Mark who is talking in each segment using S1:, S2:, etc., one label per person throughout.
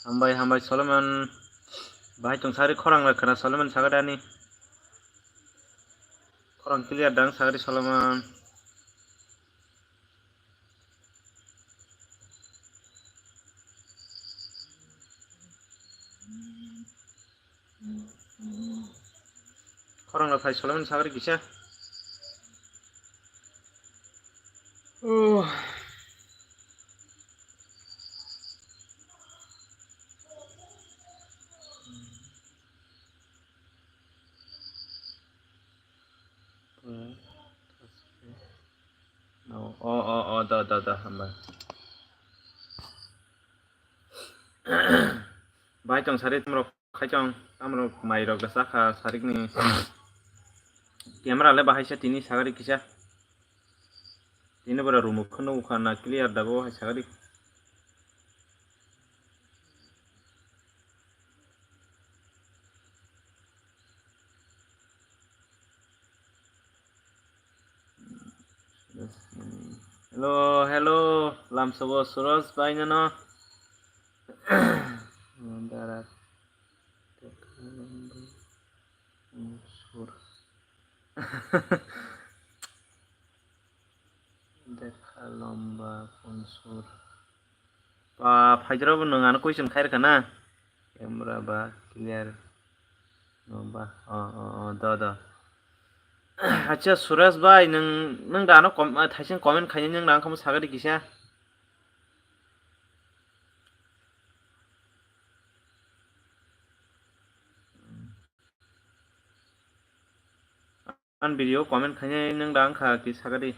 S1: हामबाय सलमान बाहाय तंसारि खरां खोना सलमान सागदानि खरां क्लियार दां सागरि सलमान खरां फाय सलमान सागरि किसा दा हामबाय बाहाय तंसारि तमरक खायचं तमरक माइरक दसाखा सारिकनि कैमरा ले बाहाय से तिनी सागरि किसा तिनी बरा रूम खनो उखाना क्लियर दागो हाय सागरि हेलो लामसबो सुरज भाई ननो दारा देखा लम्बा कनसुर फाइजराबो नोंआनो कुइसन खायर ना कैमरा बा क्लियर नोंबा द अच्छा सुरेश भाई नों दानो थाइसें कमेंट खायनो नों दानो सागरि किसा आन वीडियो कमेंट खायनो नों दानो खा कि सागरि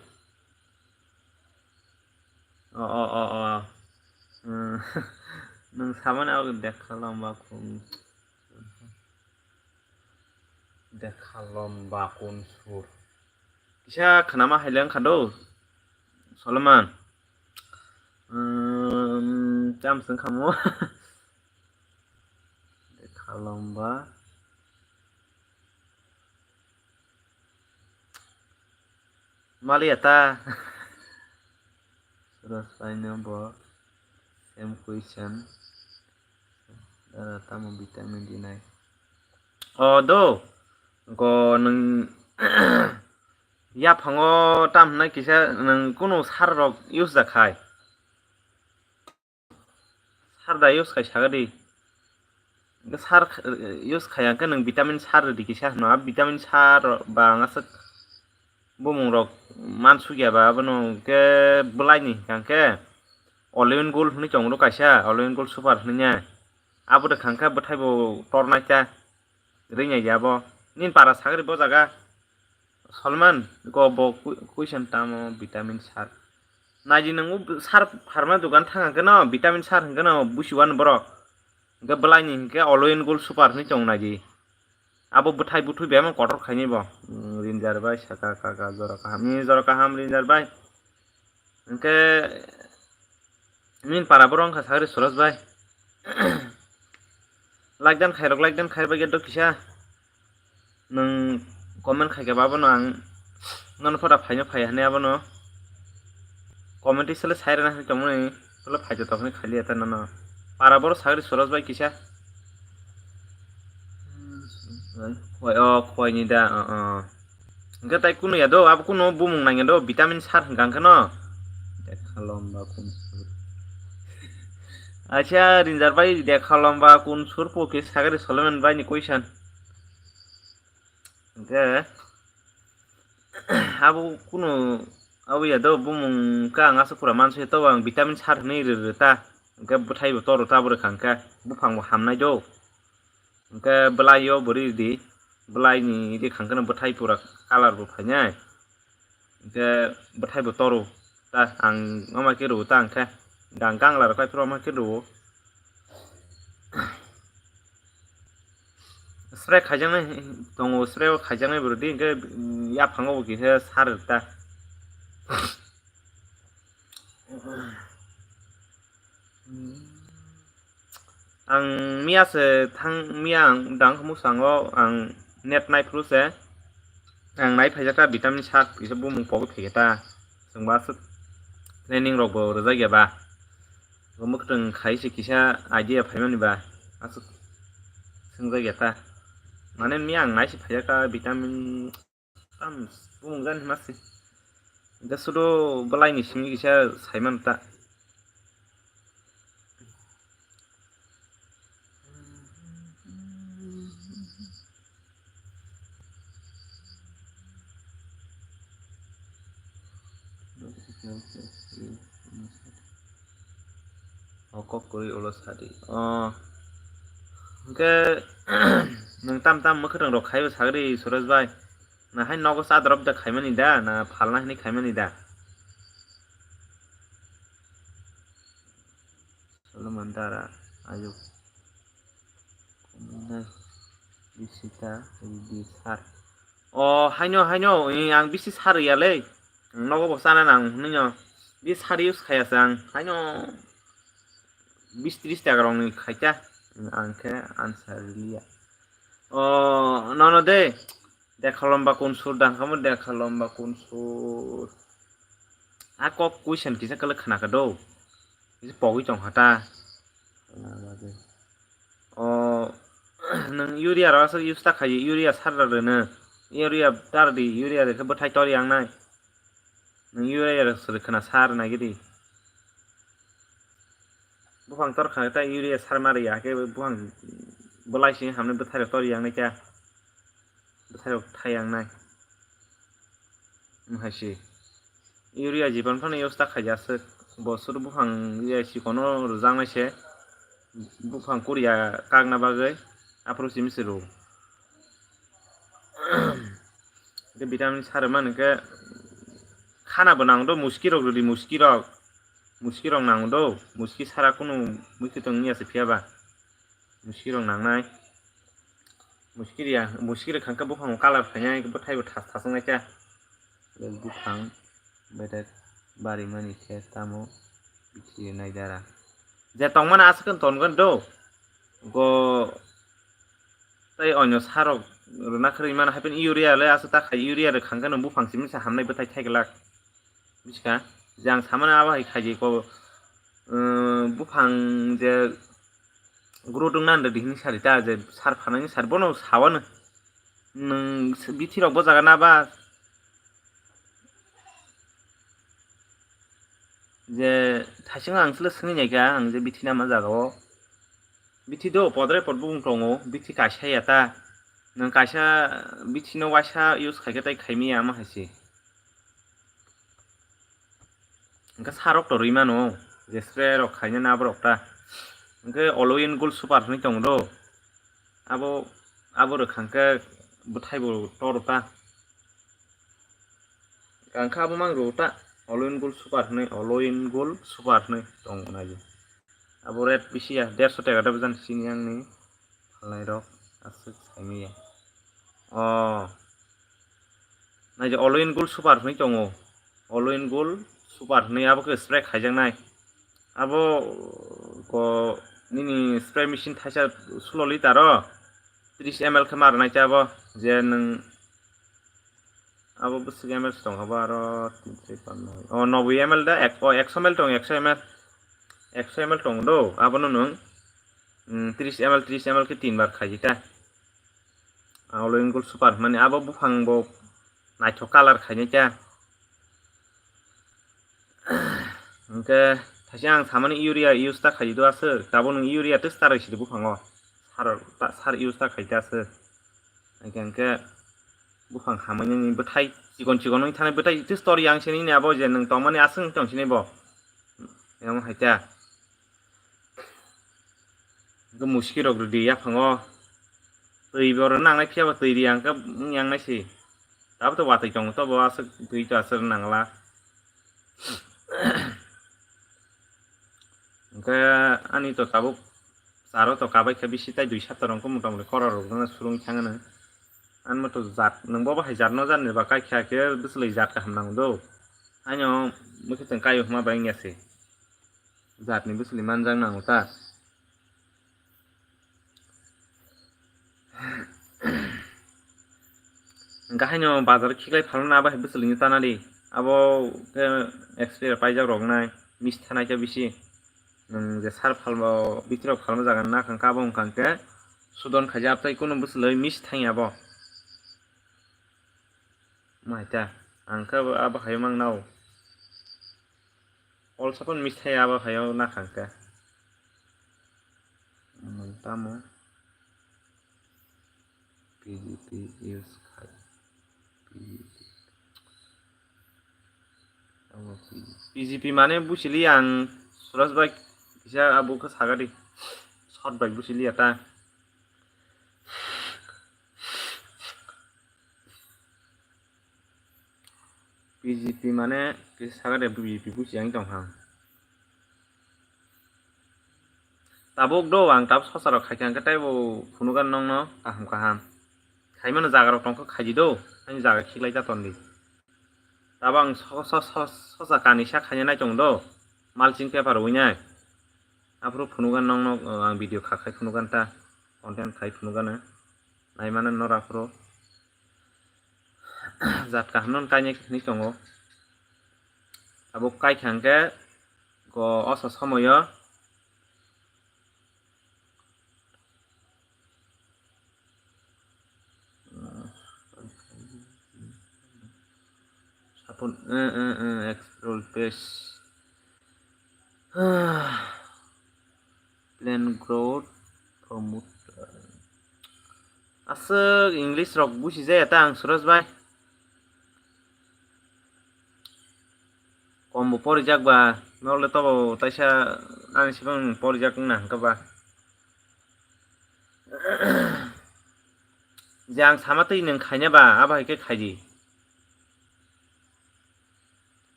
S1: नों सामान आव देखा लम्बा कनसुर किसा खनामा हायलां खादो सलमान जामसों खामो देखा लम्बा मालियाता सुरज भाई नंबर सेम क्वेश्चन तामो विटामिन डी नाय दो गो नों या फांगो ताम ना किसा नों कोनो सार रक यूज जाखाय सार दा यूज खाय सागरि सार यूज खायाखै नों विटामिन सार दिकिसा ना विटामिन सार बांगासो बुमुं रक मानसु गयाबा बनो के बलाइनि कांके ऑलिवन गोल्ड हनि चंगरो कायसा ऑलिवन गोल्ड सुपर हनिया आबो द खांका बथायबो टरनाइता रिङाय जाबो निन पारा सागरि बजागा सलमान गो बो क्वेश्चन तामो विटामिन सार नायजि नंगो सार फार्मा दुकान थांगाखै न विटामिन सार हंगो न बुसिवान बर के बलाइनि के ऑलिवन गोल्ड सुपर हनि चंग नायजि आबो बथाय बुथु बेम कटर खायनि बो रिंजार बाय साका काका जरा काहाम रिंजार बाय इनके min para borong ka sagri suras bai like dan khair bai do kisa nung comment khai ba bono ang non fora phaino phai hane abono comment isale saire na tomoni tole phai to khani khali eta na para bor sagri suras bai kisa khoi ni da ga tai kuno ya do ab kuno bumung na do vitamin sar gang khano देखा लम्बा कनसुर अच्छा रिंजार भाई देखा लम्बा कनसुर पोके सागरि सलमान भाई नि question के अब कुनो अब या दो बुमुं का आंगासो पुरा मानसो तो आं विटामिन सार नै रता के बथाय तो रता बर खांका बुफां हामनाय दो के बलायो बरि दि बलाय नि दि खांकन बथाय पुरा कलर बो फायना के बथाय बो तरो ता आं मा के रो ता आंखा गां गांलार काय प्रो मा के रो स्प्रे खायजांनाय दङ स्प्रे खायजांनाय बरदि के या फांगो किसे सारता आं मियासो मिया दां मुसांगो आं नेट नायफ्रुसे आं नाय फायजाका भिटामिन सार बिसो बुमुं पगो फेगेता जोंबासो training रगबो रजायगेबा Gomokdeng khaisi kisa idea phaimani ba asuk sengja geta mane mi ang naisi phajaka vitamin tam bumungjan himasi da sudo belai ni simi kisa saiman ta okok kuri ulos hadi ke nang tam tam mokhdeng rok khaibo sagri suraj bai na hai nogo sadrop da khaimani da na phalna hini khaimani da Solomon Dara ayo bisita di sar haino ang bisi sar yale nogo bosana nang ninyo bi sar use khaya sang haino 20-30 টাকা রং খাইতা আংকে answer লিয়া নন দে দেখালম বা কোন সুর দাখামো দেখালম বা কোন সুর আকক question কিসা কলে খানাকা দো ইস পগি চং হাতা নং ইউরিয়া রাসা ইউজ তা খাই ইউরিয়া সাররা রেনে ইউরিয়া দারদি ইউরিয়া রেখে বথাই তরি আংনাই নং ইউরিয়া রেসর খানা সার নাগিরি buang tor khang ta urea sarmari ya ke buang bolai sing hamne bethai tor yang nai ka bethai thai yang nai mhaisi urea jiban phane yosta khaijase bosur buang urea si kono rujang nai se buang korea kagna bagai aproxim siru ke vitamin sar man ke khana banang do muski rong nang do muski sara kuno muski tong niya se phiaba muski rong nang nai muski re khangka buphang color phanya ke bothai bo thasang nai ka buphang beda bari mani se tamo bichi nai dara je tong mana askan tongon do go tai onyo sarok runa khri man hapen urea le asuta khai urea re khangka no buphang sim sa hamnai bothai thaiglak biska jang samana abai khaji ko buphang je grodung nan de dihni sarita je sar phanani sar bono sawan nang bithi rok bojaga na ba je thasing ang sle sni nega ang je bithi na ma jaga o bithi do podre pod bung tongo bithi kaisa yata nang kaisa bithi no waisa use khaike tai khaimi ama hasi Angka sarok to rimano je spray rok khaina na brok ta angke oloin gol super ni tong do abo ro khangka buthai bo torta angka abo mang ro ta oloin gol super ni tong na ji abo red bisia 150 টাকা da bjan sini yang ni phalai rok asuk saimi ya na je oloin gol super ni tongo oloin gol super ni abo ke spray khaijang nai abo ko nini spray machine thaisa 16 liter 30 ml khamar nai cha abo je nang abo bus ml tong haba aro 90 ml da 100 ml tong 100 ml tong do abo no nung 30 ml ke 3 bar khajita oloin gol super mane abo buphang bo naitho color khaini cha Angke thasang samani urea use ta khai do ase tabo nung urea te star isi buphango sar use ta khai ta ase angke buphang hamani ni bethai chikon nang thane bethai te story yang sini ni abo je nung tongmani asung tong sini bo yang haita go muski rok di ya phango tei bor nang nai phia ba tei ri angka yang nai si tabo to watai tong to bo ase tei ta ase nangla Angka ani to tabuk saro to kabai khabisi tai 2-7 rongko motamoti koror rok surung thangana an mo to jat nangbo ba hajar no janne ba kai kha ke bislei jat ka hamnang do anyo mukhe tang kayo ma ba ngase jat ni bislei manjang nang ta angka hanyo bazar khiklai phalna ba bislei ni tanari abo ke expire paijak rok nai mis thanai ka bisi nung je sar phalmo bitirok phalmo jaga na khangka abo hangkangke sudon khaijak tei kuno bwsloi miss thangya bo maita angka abo hayo mangnao all sapon miss thaya abo hayo na khangke tamo PGP use khai PGP মানে বুঝলি আং সুরজ ভাই কিসা আবুকে সাগাদি short bike বুঝলি এটা PGP মানে কিসা সাগাদি PGP বুঝি আং দংহাং tabuk do ang tab sosarok khaikang ke taibo phunugan nong no kaham kaham khaimano jagarok tongkho khaiji do ani jaga khiklai jaton di tabang sosa kanisa khanya nai chong do mulching paper uinai apro phunugan nong no ang video khakai phunugan ta content khai phunugan nai mana nora pro jat kahnon kaine ni tongo tabuk kai khangke go oso samoyo sapun explore page plan growth promote asuk english rok busi jaya ta ang suraj bhai kombo porijak ba nole to taisa ani sibang porijak na hangka ba jang samatei nang khaina ba aba ke khaiji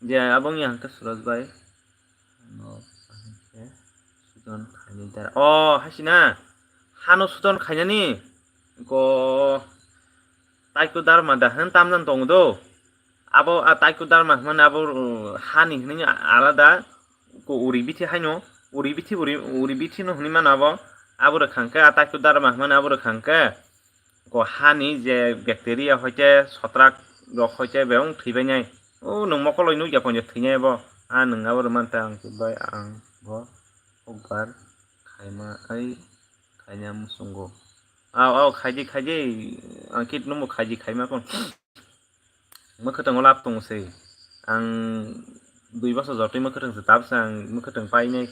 S1: je abong yang ke suraj bhai no sudon khaini dar oh hasina hano sudon khainani ko taiko dharma da han tamjan tong do abo taiko dharma man abo hani hni alada ko uri bithi haino uri bithi no hni man abo abo khangke taiko dharma man abo khangke ko hani je bacteria hoite sotrak rok hoite beong thibai nai o nung mokoloi nu japon je thinyai bo nung abo manta ang bai ang bo okbar khaima ai khainya musungo aw khaji angkit numu khaji khaima kon mokhatang lap tong se ang 2 বছর জতই mokhatang se tabsa ang mokhatang pai nei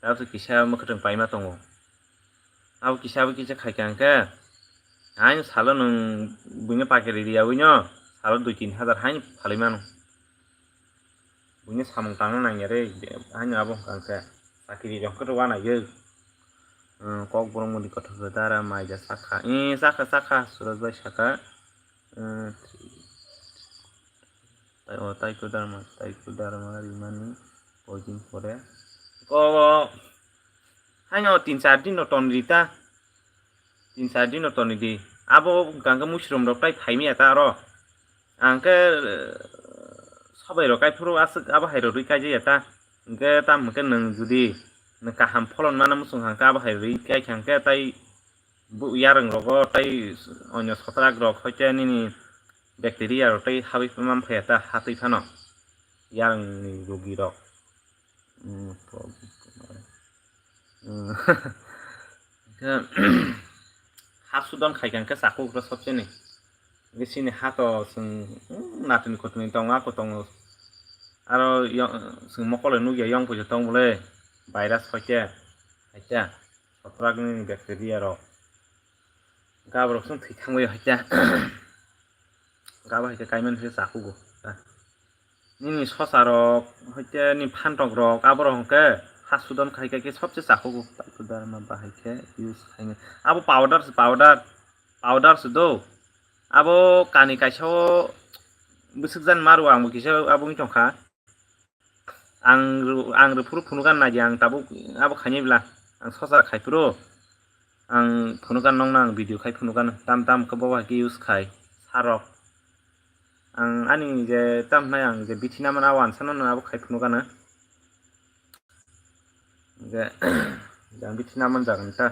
S1: tabsa kisa mokhatang pai ma tongo aw kisa khaikang ke hain salo nung buine pakeri dia uino salo 2-3 হাজার hain phalimano buine samung tang nang yare hain abo kangke sakiri jongkor wana ye kok borong modi kotho dara maija saka suraj bhai saka taiko dharma rimani pojing pore ko haino 3-4 din ton rita 3-4 din ton di abo gangga mushroom rok tai phaimi eta ro angke sabai rok kai phuru asuk abo hairo ri kai je eta ge tam ke nang judi kaham pholon mana musung hangka abo hairi kai khangke tai bu yarang rogo tai onyo sotrak rok hoite nini bacteria rok tai habi pamam pheta hatui phano yarang ni rogi rok hasudon khaikang ke saku ro sobse ni gesini hato sung natuni kotuni tonga ko tongo aro sung mokole nugia yong pujo tong bole virus hoite haita sotrak ni bacteria rok gabrok sung thithangoi haita gaba haita kaiman se saku go nini sosarok hoite ni phantok rok aboro hongke hasudon khaika ke sobse saku go taiko dharma bahaike use khaine abo powder sudo abo kani kaisao busukjan maru ang kisa abo tongkha ang puru phunugan na yang tabu abo khaini bla ang sosa khaipuro ang phunugan nong nang video khai phunugan tam ko bawa ki use khai sarok ang ani je tam na ang je bitina man awan sanon abo khai phunugan na je jang bitina man jagan ta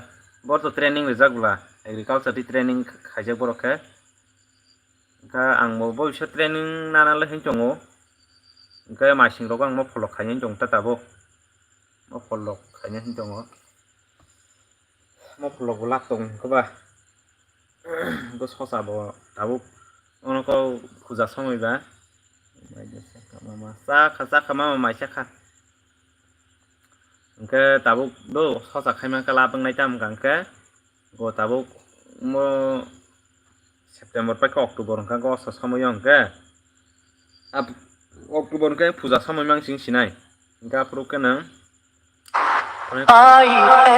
S1: borto training rejak bla agriculture training khaijak borokhe ka ang mo boisho training nana le hin chongo ka masing rok ang mo follow khaini chong ta tabo mopolok kanya hintongo mopolok latong koba go sosa bo tabuk ono ko puja samoi ba mama saka mama mai saka engke tabuk do sosa khaima kala bangnai tam gangke go tabuk mo September pa ke Oktober ka go sa samoi engke ab Oktober ke puja samoi mang sing sinai engka pro ke nang I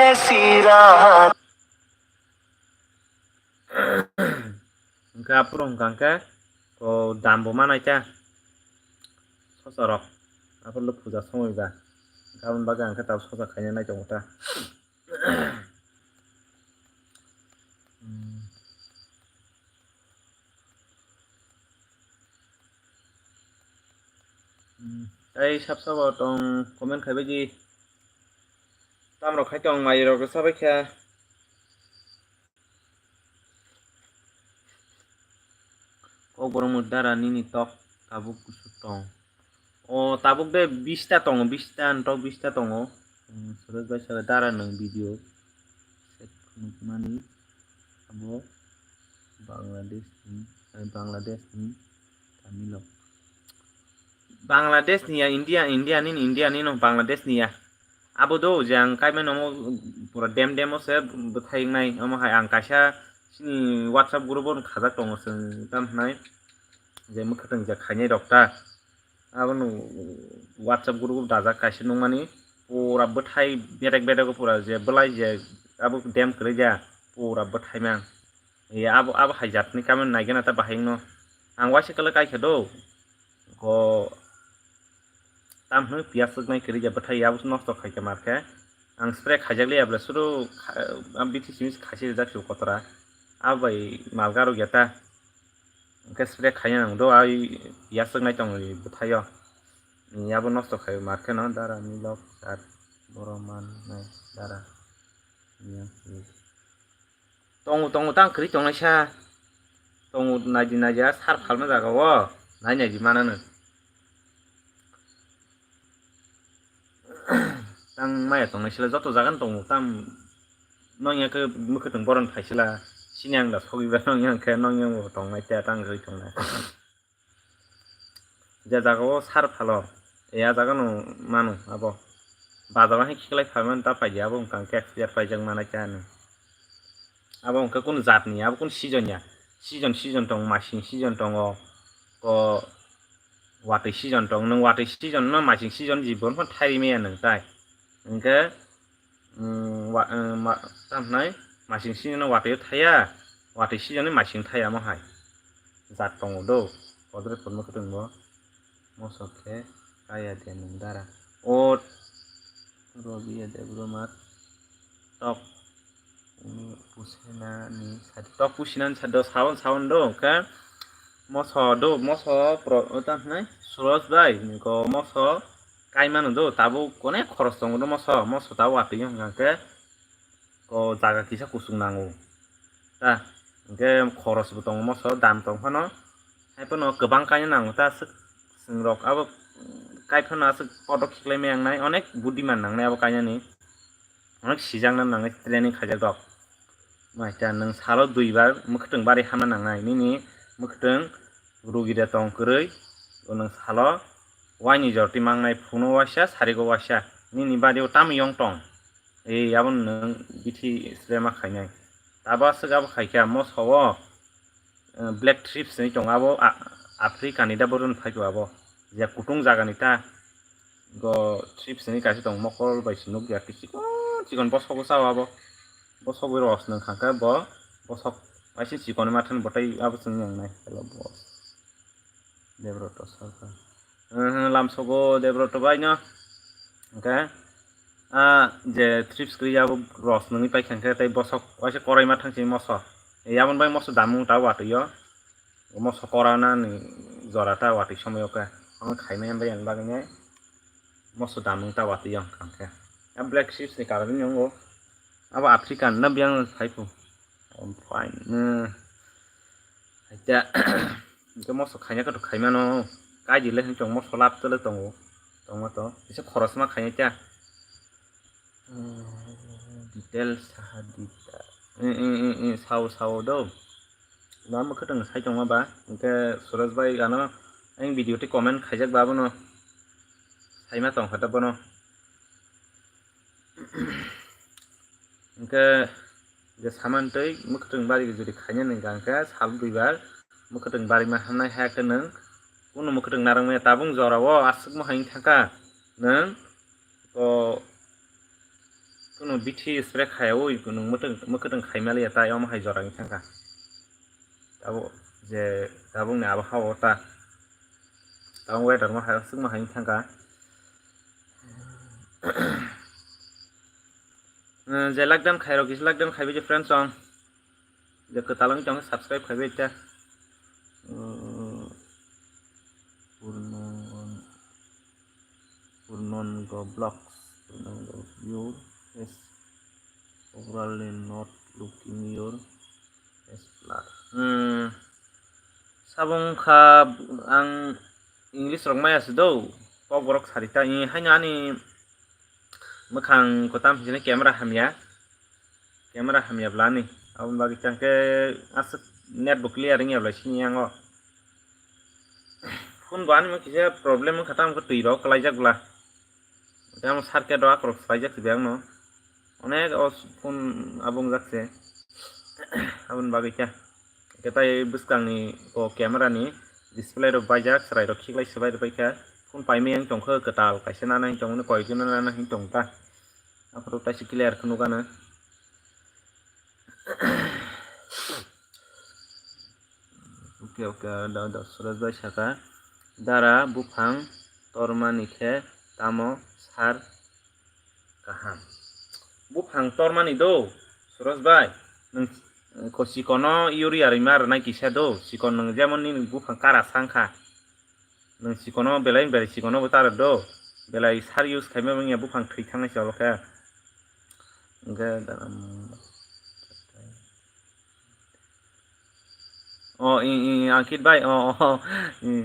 S1: ऐसी रात engka pro gangke ko dambo manai ta sosorok apa lu puja samoi ba gaun baga angka tahu sosa kanya nai jong ta ai sab sabo tong comment khai bagi tam rok khai tong mai rok sabai kha ko borong dara nini tok tabuk kusu tong o tabuk de 20 ta tongo 20 ta antok 20 ta tongo surat bai sa dara nang video set mani abo Bangladesh ni Tamil Bangladesh ni ya India ni no Bangladesh ni ya abo do jang kai mano pura dem se bthai nai amo hai ang kaisa sini WhatsApp group on khajak tongo sing tam nai je mukhatang ja khainai dokta abo no WhatsApp group dajak kaisa nongmani pura bthai bedek pura je belai je abo dem kreja pura bthai mang ya abo haijat ni kamen naigena ta bahing no ang waise kala kai khado ko tam hu pias nai kri ja bthai abo nosto khai ka marke ang spray khajak le abla suru am biti simis khasi ja chu kotora abai malgaro geta ke spray khaya nang do ai pias nai tong bthai yo ni abo nosto khai marke no dara ni lok sar boroman nai dara ni tong tang kri tong sa tong naji ja sar phalma jaga wo nai ji manano tang maya tong sila joto jagan tong tam nonya ke mukhatang boron phaisila sinyang da sogi ba nonya ke nonya mo tong mai ta tang goi tong na ja jaga wo sar phalo ya jaga no manu abo bajawa he khiklai phaman ta pai abo kang ke fiar pai jang mana cha no abo ka kun jat ni abo kun season ya season tong masing season tong o ko watai season tong nang watai season no masing season jibon pon thai me nang tai engke tamnai masing season no watai thaya watai season ni masing thaya mo hai jat tong do odre pon mo kutung mo mosokhe kaya de nang dara o robi de bromat tok pusena ni tok pusinan sado sawan do ka moso pro tamnai suros bai ko moso kai manu do tabu kone khoros tong do moso tabu ati yang ke ko jaga kisa kusung nangu ta ke khoros bu tong moso dam tong phano hai pano gobang kai nangu ta singrok abo kai phana podok khiklai me nai onek budiman nangnai abo kai ni onek sijang nan nangai training khajak dok maita nang salo duibar mukhtang bari hama nangai ni mukhtang rugida tong krei onang salo wani jorti mangnai phuno washa sarigo washa ni badi tam yong tong ei abon nang bithi srema khainai taba sgab khaikya mosawo black trips ni tong abo Africa ni da borun phaitu abo je kutung jaga ni ta go trips ni kasi tong mokol bai sinuk ya kisi chikon bosok saw abo bosok ros nang khaka bo bosok aisi chikon mathan botai abo sing yang nai hello boss Devroto sarka lamsogo Devroto bai no okay je trips kri abo ros nang pai khangka tai bosok aisi korai mathang si moso yamon bai moso damu ta watu yo moso korana ni jorata wati samoyoka ang khainai bai ang bagane moso damu ta wati yo khangka black ships ni karan yongo abo African na biang phaipu fine aja ke moso khanya ka to khaimano kai jile hang chong moso lap tele tongo to ise khoros ma khanya cha details sahadita saw do ba mo khadang sai tong ma ba ke suraj bhai ano ang video ti comment khaijak ba bono sai ma tong khata bono ke je saman tei mo khadang bari jodi khanya nang gang ka sal duibar mo khadang bari ma hanai ha ka nang kuno mo khadang narang me tabung jorawo asuk mo hain thaka nang to kuno bithi spray khayao kuno mo khadang khaimali ta yom hai jorang thaka abo je tabung ne abhawa ta tabung weather mo ha asuk mo hain thaka je lockdown khairo kis lockdown khaibe je friends song je ketalang chong subscribe khaibe ta purnon go blocks purnon go view yes overall not looking your yes blur sabung kha ang english rok maya sido pok borok sarita i haina ni mokhang kotam hijine camera hamya blani abun bagi changke asuk net bo clear ngi abla sini ango phone ban mo kise problem khatam ko tuiro kalaijak bla tam sarke do akrok saijak sibyang no onek phone abung jakse abun bagi cha ketai buskang ni ko camera ni display ro bajak sarai ro khiklai sabai ro baika phone paime yang tongkho ketal kaisa na nang tong koi juna na hin tong ta apro ta clear khunu kana oke da suraj bhai saka dara bufang tormani khe tamo sar kaham bufang tormani do suraj bhai nang ko sikono urea rimar nai kisa do sikon nang jemon ni bufang kara sangkha nang sikono belai sikono botar do belai sar use khaime mangya bufang thai thangnai chalokha ga angkit bai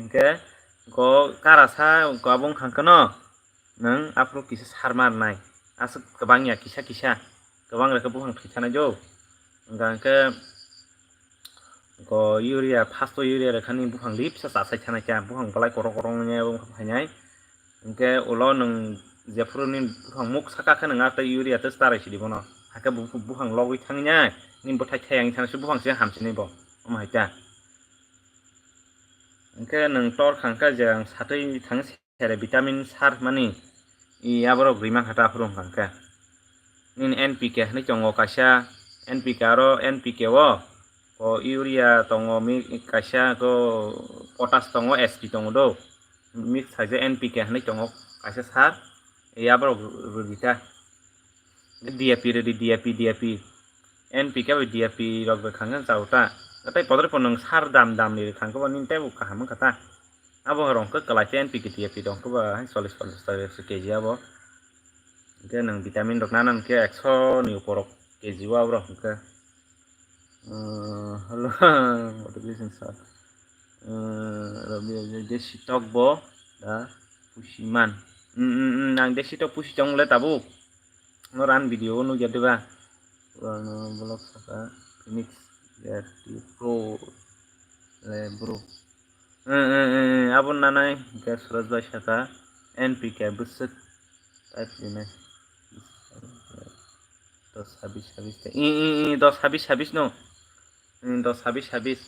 S1: ke ko karasa ko abong khangkano nang apro kisa sarmar nai asuk kabangya kisa kabang reka bufang thai thana jo ngangke ko urea pasto urea rekhani bufang lip sa sai thana cha bufang balai korong nya bung khainai engke ulo nang jefruni bufang muk saka khana nga ta urea ta starai sidi bono haka bufang logui thangnya nim bothai thayang thana su bufang se hamsini bo omhaita engke nang tor khangka jang satui thang sere vitamin sar mani I aborok rima khata phurung khangka nin npk ni chongo kaisa npk ro npk wo ko urea tongo mi kaisa ko potas tongo sp tongo do mix saje npk ni chongo kaisa sar aborok rubita dap re dap npk we dap rok be khanga chauta tai podre ponong sar dam ni khangko nin tai bu kaham kata abo rong ke kalai npk dap dong ko ba 40 kg abo ke nang vitamin rok nanan ke 100 ni uporok kg wa bro ke halo motivation sat rabi desi tok bo da pusiman nang desi tok pusi chong le tabu no ran video no jadi ba no blog saka phoenix jadi pro le bro abun nanai ke suraj bhai saka npk busuk type dinai 10 habis no 10 habis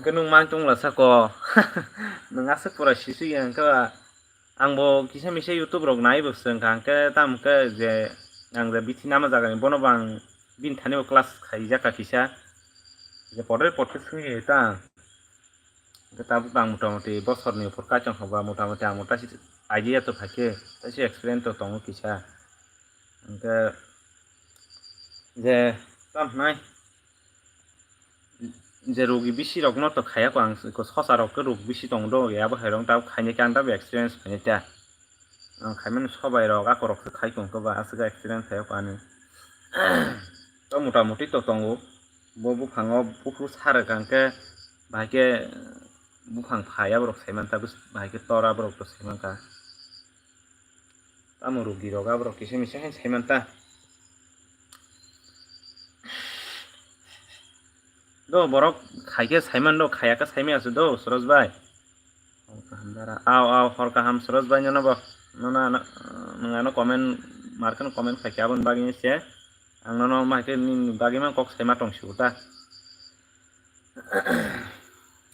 S1: kenung mangtung la sako nang asuk pura sisu yang ka angbo kisa misa youtube rok nai bo seng kang ke tam ke je ang je biti nama jaga ni bono bang bin thani bo class khai jaka kisa je podre podcast ni ta ke tab bang motamoti bosor ni upor ka chong hoba motamoti amota si idea to thake ta si experience to tongo kisa angke je tam nai je rogi bisi rok no to khaya ko ang ko sosa rok ko rog bisi tong do ya ba hairong ta khaine kan ta experience phane ta ang khaimen sobai rok a korok khai kong ko ba asga experience thayo pani to motamoti to tongo bo phango pukru sar kangke bahke bufang phaya borok saiman ta bahke tora borok to saiman ka tamo rugi rok abrok kisa misa hain saimanta do borok khaike saiman do khayaka saime asu do Suraj bhai aw hor kaham Suraj bhai nyono bo nona nangano comment markan comment khaike abon bagi se ang nono maike ni bagi man kok saima tong suta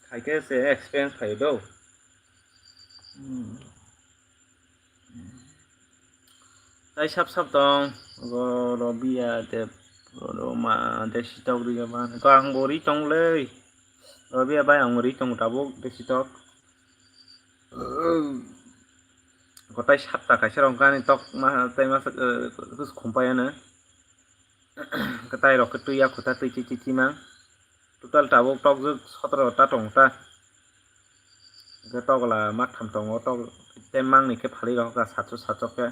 S1: khaike se experience khai do tai sap dong robia de roma de sitok ri ba ko ang bori tong le robia bai ang bori tong tabuk de sitok gotai satta kaisa rong kani tok ma tai ma kus khompayana katai rok tuya khuta tui chi ma total tabuk tok ju 17 ta tong ta ke tok la ma tham tong tok temang ni ke phali rok ka 700 ke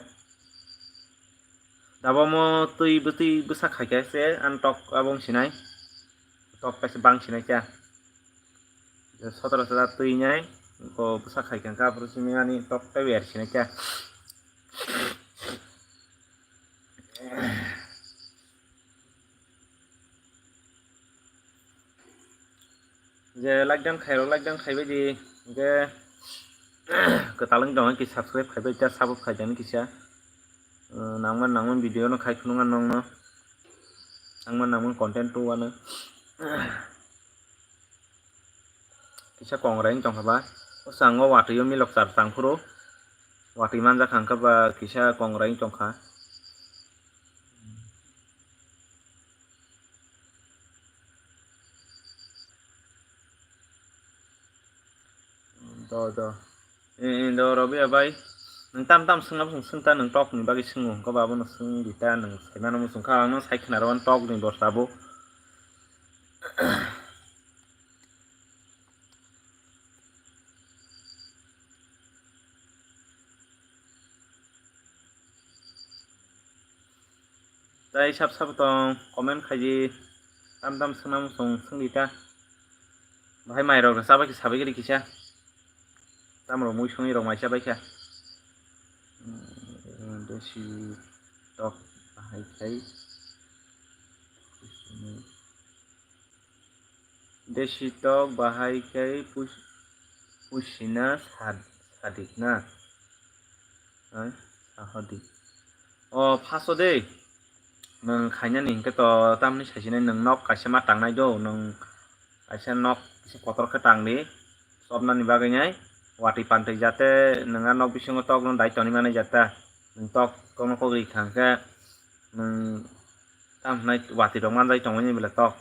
S1: dabo mo tui busa khaike se an tok abong sinai tok kaise bang sinai cha 17 ta tui nyai ko busa khaike ka prusimi ani tok ta wer sinai cha je lockdown khaibai di ge ketalang dong ki subscribe khaibai cha sabuk khaijani kisa nangman video no khai khunungan nong no nangman content tu ano kisa kongreng tong khaba sango wati yo milok sar sangphuro wati manja khangka ba kisa kongreng tong kha do robi abai nang tam sungta nang tok ni bagi sungu ko babu no sung dita nang saimano musung kha no sai khna ron tok ni dorsabo tai sap tong comment khaji tam sungna musung sung dita bahai mai rok sabai ki sabai giri kisa tamro mui songi rok mai sabai kha desi tok bahai kai desi tok bahai kai pusina sadik na sahadik phaso de nang khanya ning ke to tamni saisine nang nok kaisa ma tangnai do nang kaisa nok kisa kotor khe tangni sobna ni bagai nyai wati pantai jate nang nok bisingo tok no dai toni mane jata nang tok kono ko ri khangka nang tamnai wati rok manjai tongmani bela tok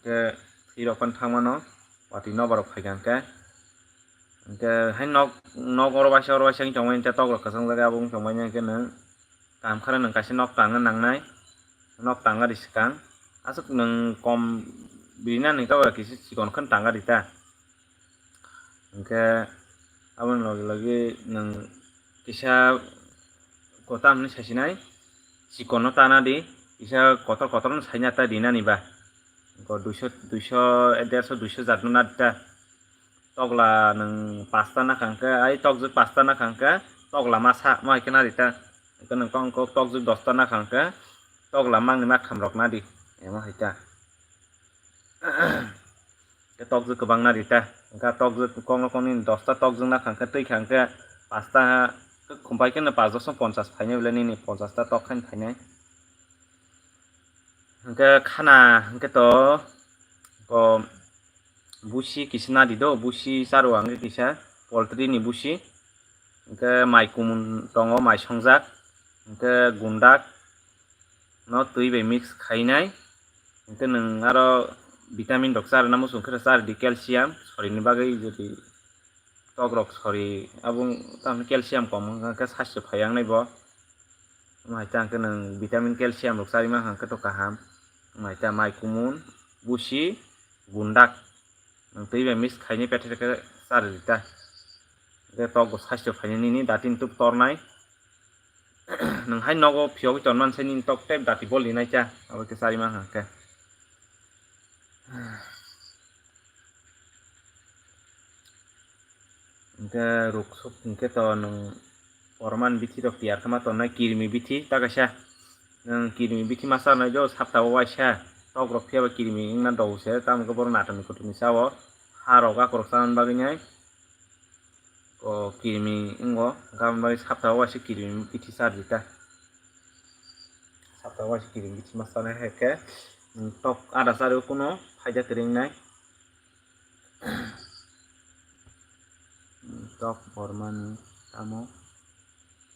S1: ke thirok pan thangmano wati no barok khaigangka ke hai nok oro basa tongmani ta tok rok kasang jaga abung tongmani ke nang kam khara nang kaisa nok tangna nangnai nok tangga di sekang asuk nang kom bina ning tawa kisi sikon khan tangga dita ke abon lagi nang kisa kota amni sasinai sikon no tana di kisa kotor no sainya ta dina ni ba ko 200 150 jat no na dita tokla nang pasta na khangka ai tok ju pasta na khangka tokla masa mai kana dita ke nang kong ko tok ju 10 ta na khangka tok lamang ni mak khamrok na di ema haita ke tok ju kabang na dita ka tok ju kong ni 10 ta tok ju na khangka tei khangka 5 ta khumpai ke na 550 phaine bele ni 50 ta tok khan phaine ke khana ke to ko busi kisna di do busi saru ang kisa poultry ni busi ke mai kumun tongo mai songjak ke gundak no tui be mix khainai inte nang aro vitamin rok sar namo sung khara sar di calcium sori ni bagai jodi tok rok sori abung tam calcium kom ka sasyo phayang nai bo mai tang ke nang vitamin calcium rok sari ma hang ka to kaham mai ta mai kumun busi gundak nang tui be mix khaini pete ke sar dita ke tok sasyo phayani ni datin tup tornai nang hai nogo phiok ton man senin tok tep dati boli nai cha abo ke sari ma ha ke ke ruksuk ke to nang Orman biti rok tiar kama tonai kirmi biti takasa kirmi biti masa nai jo sapta waisa tok rok phiaba kirmi ingna dose tam ko bor natani kutumi sao harok akorok sanan baginai ko kirmi ingo gambai sapta waisa kirmi biti sarjita sapta waisa kirmi biti masa nai heke tok ada sare kuno faida kering nai tok orman tamo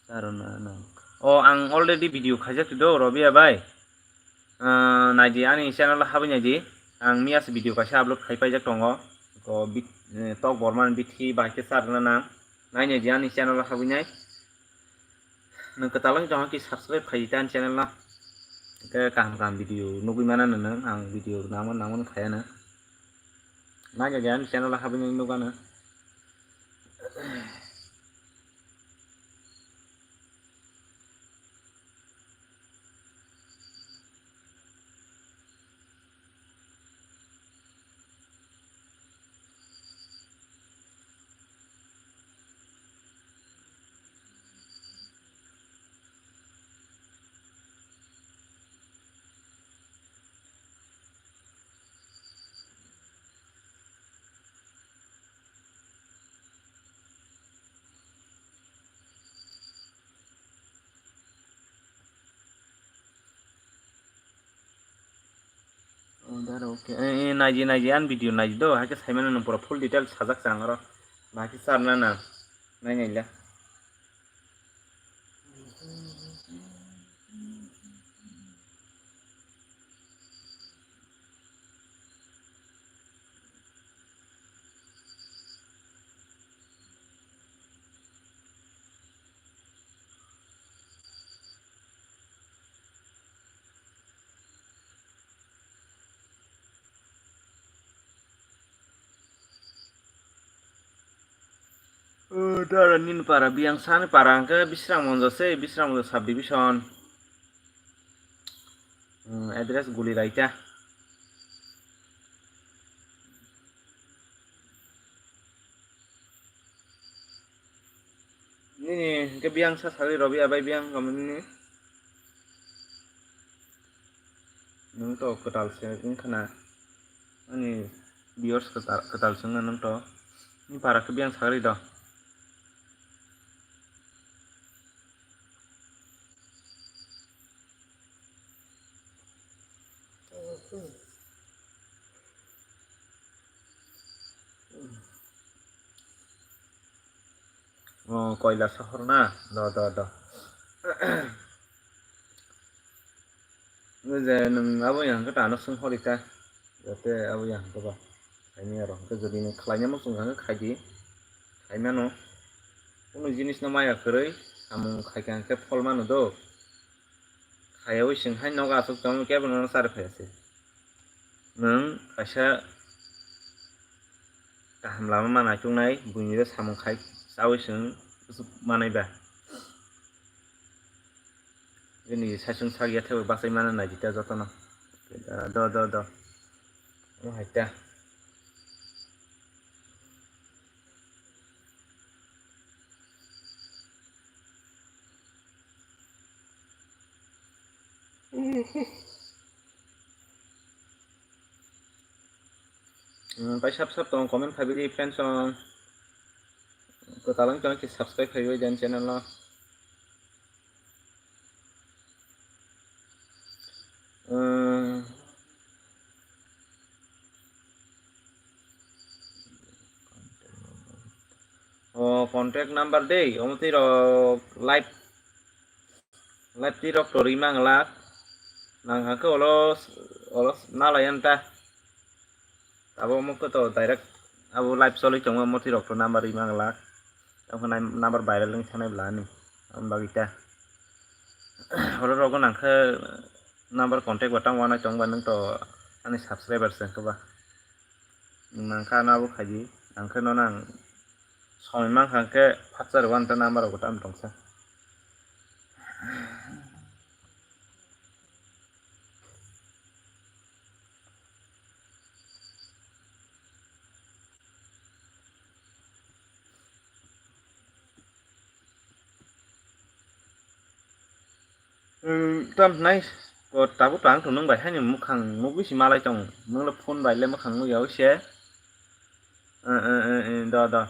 S1: sarona nang ang already video khaijak do Robi bai naji ani channel habi naji ang mias video kaisa upload khaipajak tongo ko tok borman bithi baike sarna nang nai naji ani channel habi nai nang katalang jong ki subscribe khaitan channel na ke kaham video nugui mana nang ang video naman khayana nai naji ani channel habi nai nugana okay naji an video naji do hake saimana nang pura full detail sajak changaro baki sarna na nai naila Dara nin para biang sana para angka bisram monjo subdivision address guli raita ini ke biang sa sari Robi abai biang kamu ini nung to ketal sing kana ani viewers ketal sing nung to ini para ke biang sari do koila shahor na do je nung abo yang ka no sung horita jate abo yang ko ba ini aro ke jodi ni khlainya mo sung hang khaidi khaimano kono jinis na maya khorei amung khaikan ke phol mano do khayau sing hai noga asuk tam ke bono sar phese nung kaisa kaham lama mana chung nai buini re samung khai sawi sing manai ba ini sasung sagia theu basai mana na jita jotono do haita pai sap tong comment phabili friends ko talang channel ki subscribe khayo jan channel lo contact number dei omti ro live ti rok tori mangla nang hake olos nalayan ta abo moko to direct abo live soli chong moti rok to number mangla tong number viral ling thanai blani ambagita oro rogo nangke number contact batang wana chong ba nang to ani subscribers ko ba nangka na bu khaji nangke no nang soi mang hangke phatsar wan ta number ko tam tongsa tam nai ko tabu tang to nang bai hani mukhang mu bisi malai tong nang la phone bai le mukhang mu yaw se da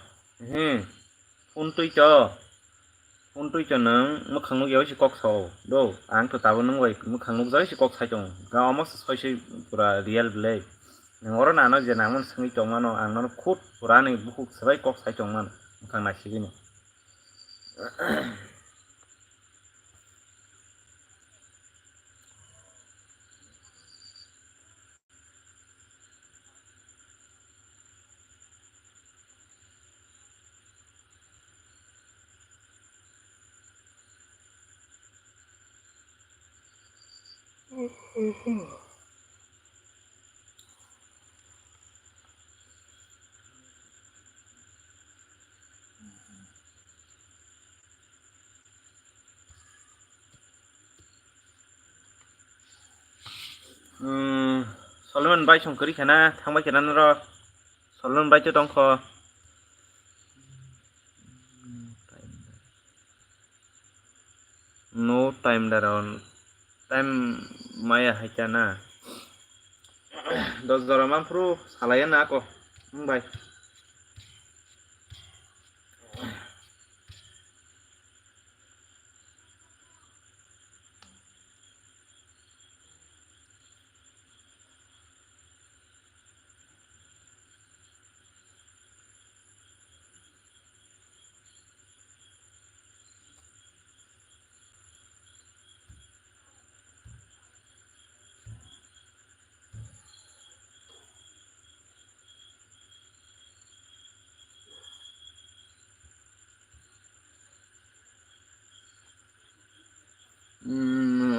S1: phone tui cho nang mukhang mu yaw si kok so do ang to tabu nang bai mukhang mu jai si kok sai tong ga amos soi si pura real blai nang oro na no je nang mon sangi tong mano ang no khut pura ni bukuk sai kok sai tong man mukhang na sigini Solomon bai song kari khana thangbai kenan ro Solomon bai cho tong kho no time daron time maya haicana dos doraman pro salayan ako bai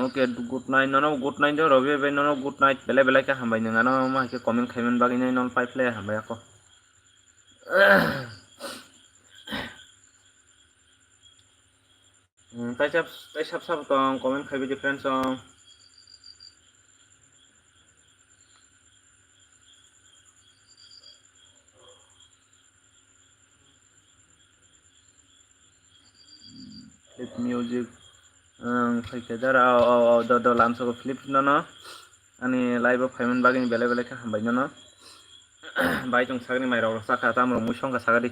S1: okay good night nono good night do robi be nono good night bele bele ka hambai nanga no ma ke comment khaimen bagi nai non pipe le hambai ako tai sap tong comment khaibe different song clip music khaike dara do lamso ko flip nono ani live khaimen bagi ni bele bele ka hambai nono bai tong sagni mai ro saka tamro musong ka sagadi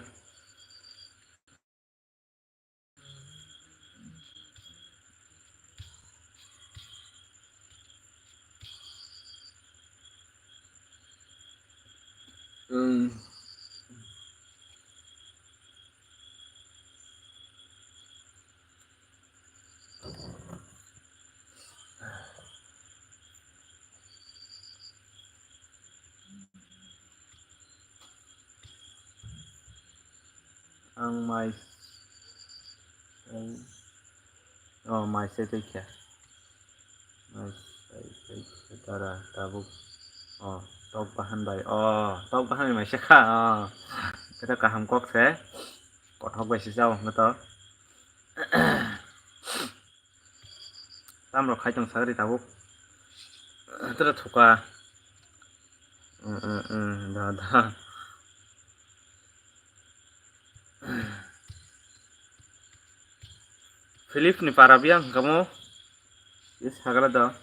S1: ang mai mai se te kya mai se tara tabuk tok bahan bai tok bahan mai se kha kita kaham kok se kothok bai se jao ngato tamro khai tong sagri tabuk tara thuka da Philip ni parabiang kamu is hagala da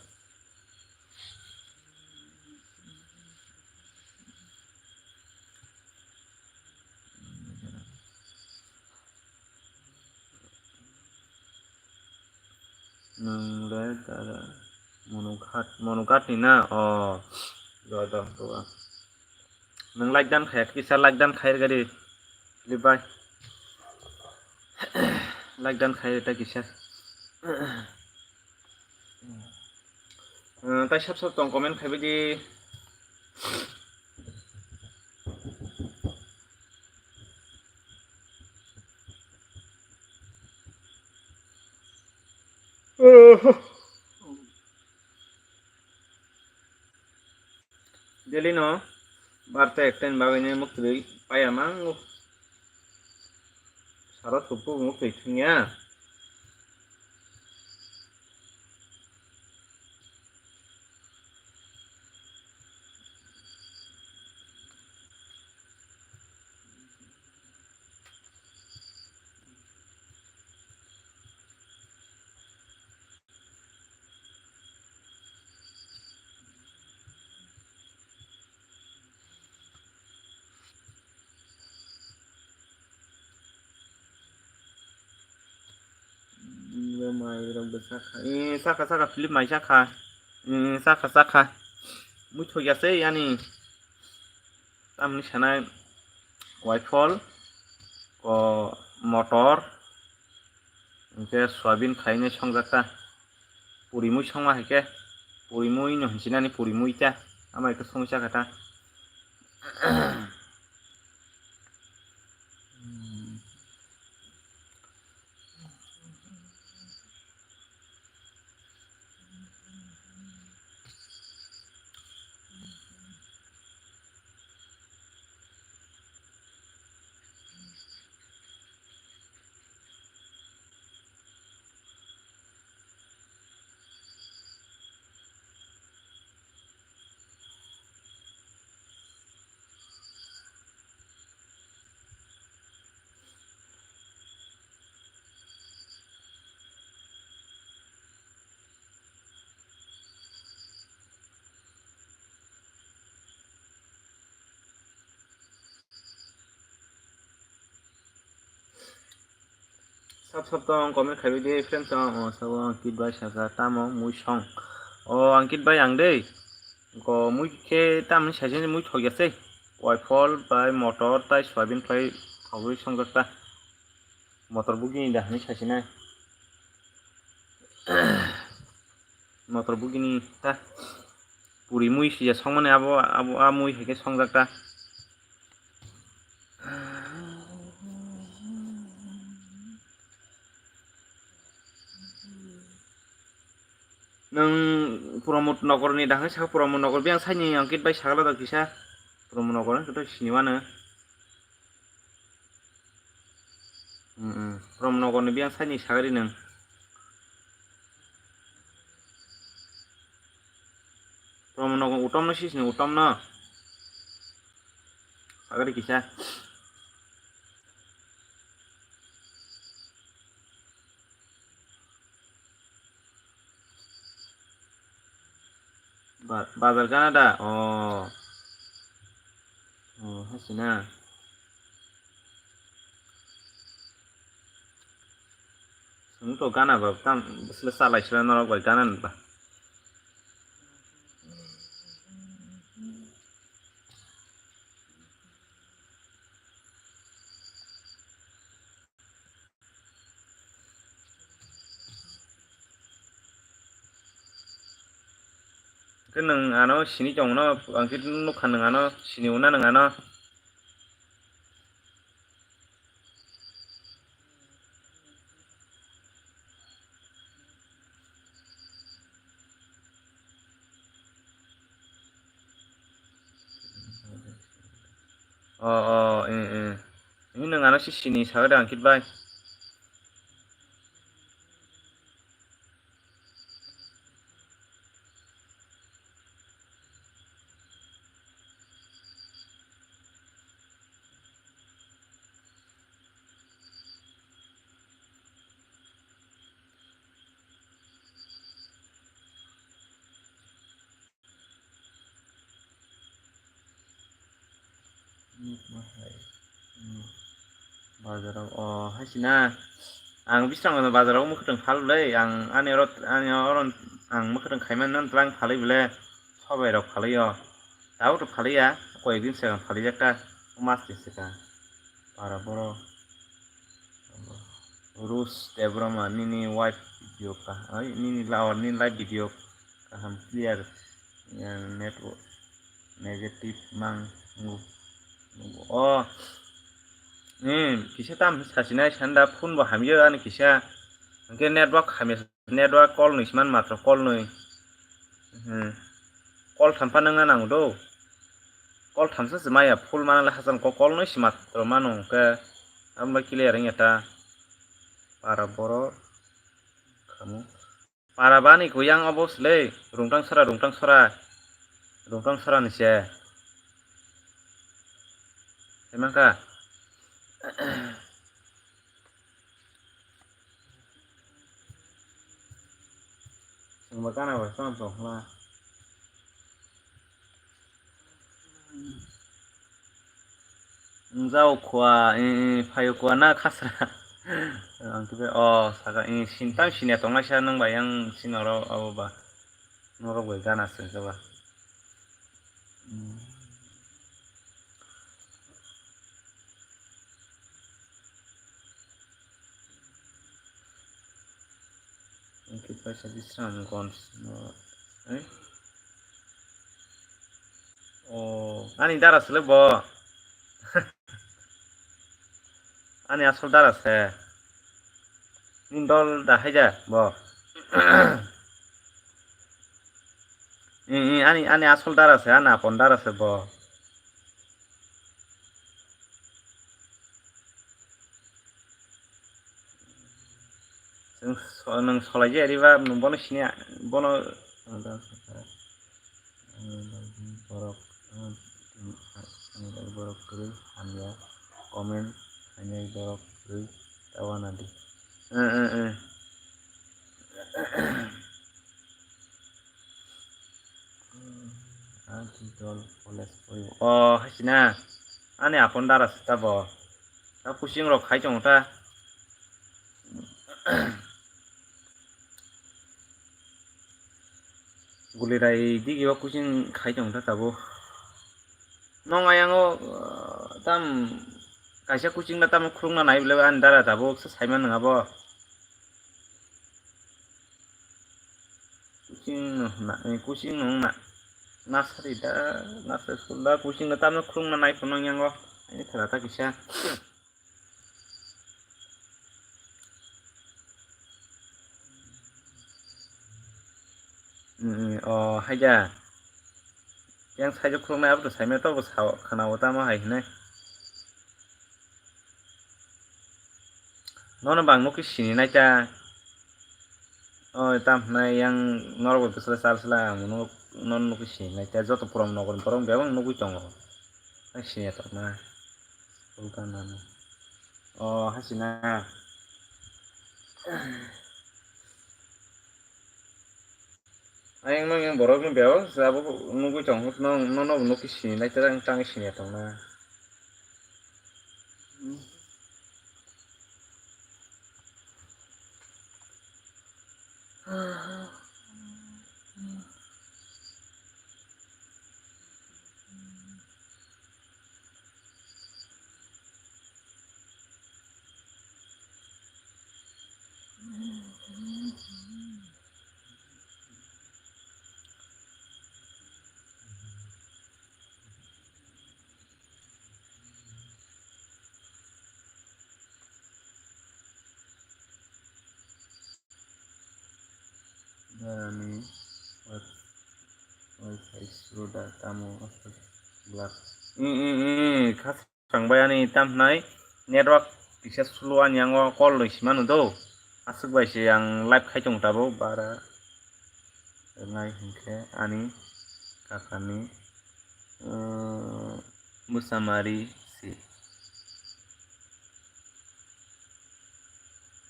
S1: nang le tara monukat ni na do nang like dan khayak kisar like dan khair gadi libai like dan khair ta kisar tai sap tong comment khaibe di Deli no barta ekten bagane mukti payamang sarot kupu mukti thingya माइरंबो साखा साखा साखा Philip माइ साखा साखा साखा मुइ थगायासै आंनि तामनि सानाय वाइफल मटर ओमफ्राय सयाबिन खायनो संजाता परिमुइ संमा हेके परिमुइ no hinsinani purimuita ama itu songsa kata sab tong komen khabi de friend tong sabo Ankit bai saka tamo mui song Ankit bai ang dei ko mui ke tamni sajen mui thogyase waifol bai motor tai soyabin khai thogui songjata motor bugini dahani sasina motor bugini ta puri mui sija songmane abo mui heke songjata nang Promote Nogor ni dahai saka Promote Nogor biang saini Ankit bai sagala da kisa Promote Nogor kita siniwana Promote Nogor ni biang saini sagari nang Promote Nogor utom na sisni utom na sagari kisa bazar kana da hasina to gana ba tam bisle salai sila norok bai gana ba ke nang ano sini jong no Ankit nukhan nang ano sini una nang ano ini nang ano sini sagari Ankit bai bazarau hasina ang bisrang no bazarau mukhdang phalai ani oron ang mukhdang khaiman nan tlang phalai bole sobai rok phalai tau to phalai ya koyekdin sigang phalai jakta mas tisika para boro Rus Debroma nini wife video ka nini live video kaham clear yang network negatif mang kisa tam sasina sanda phone bo hamyo ani kisa ke network hamya network call nisman matra call noi call thampa nanga nang do call thamsa maya full manala hasan ko call noi matra manu ke amba clear ngeta para boro kamu para bani ko yang obosle rungtang sora nise emangka makana ba sama to la nzau kwa phayo kwa na khasra Angkipe saka sintang sinia tongnaisa nang bayang sinoro aboba norok bai gana sengkaba. Angkipe sa disran gons no. Ani darasle bo. Ani asol darase. Nindol dahaja bo. ani asol darase ana apon darase bo. Nang solai je riba bono sinia bono borok borok kiri hanya komen hanya borok kiri tawana di. Dol poles hasina ani apon daras ta bo ta pushing rok khai chong ta gulirai digi ba pushing khai chong ta tabo nong ayango tam kaisa kuching na tam khurungna nai bele an dara tabo saiman nga bo kuching nong na nasari da nasari sulla kuching na tam khurungna nai phonong yango ani thara ta kisa haja yang sajo khurungna abdo saime to bo saw khana wata ma hai ne nono bang nuki sini nai ta tam na yang norok besla salsla non nuki sini nai ta joto puram nogor puram bebang nuki tongo sini to na ulkana hasina ayang nong yang borok ni bebang sabo nuki tongo nono nuki sini nai ta tang sini to na Dani wifi sudah tamu gelap khas sangbai ani tam nai network bisa suluan yang call lo simanu do asuk bai se yang live khai chong tabo bara ngai hingke ani kakani musamari si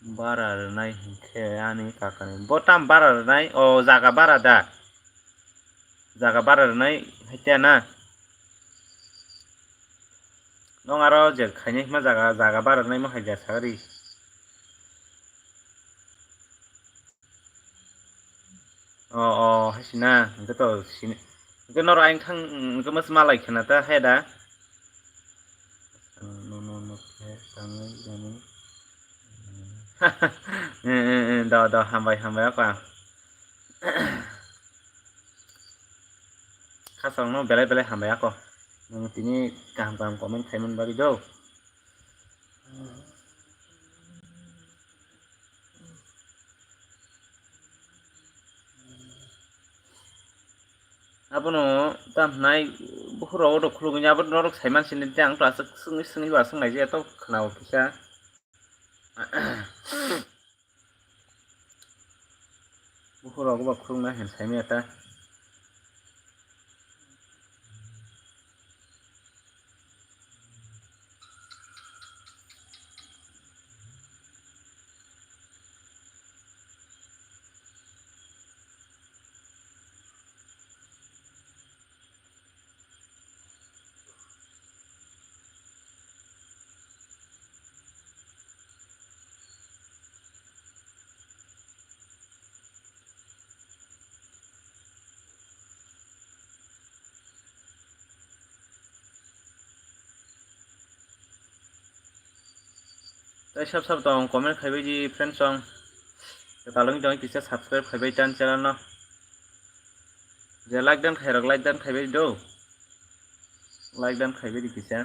S1: bara nai hingke ani kakani botam bara nai jaga bara da jaga bara nai haitya na nong aro je khaini ma jaga bara nai ma haija sagari hasina engko to sini engko nor aing thang engko mas malai khana ta heda no ke tangai jani da hambai apa khasang no belai hambai ako nang tini kaham komen khaiman bagi do abono tam nai buhuro do khulugunya abot norok saiman sini tang to asuk sungi wa sungai je to khnao kisa buhuro go ba khulungna hen saime ta सब dong comment khaibai ji friends song talong dong kisa subscribe khaibai chan channel no je like dan khairok like dan khaibai do like dan khaibai di kisa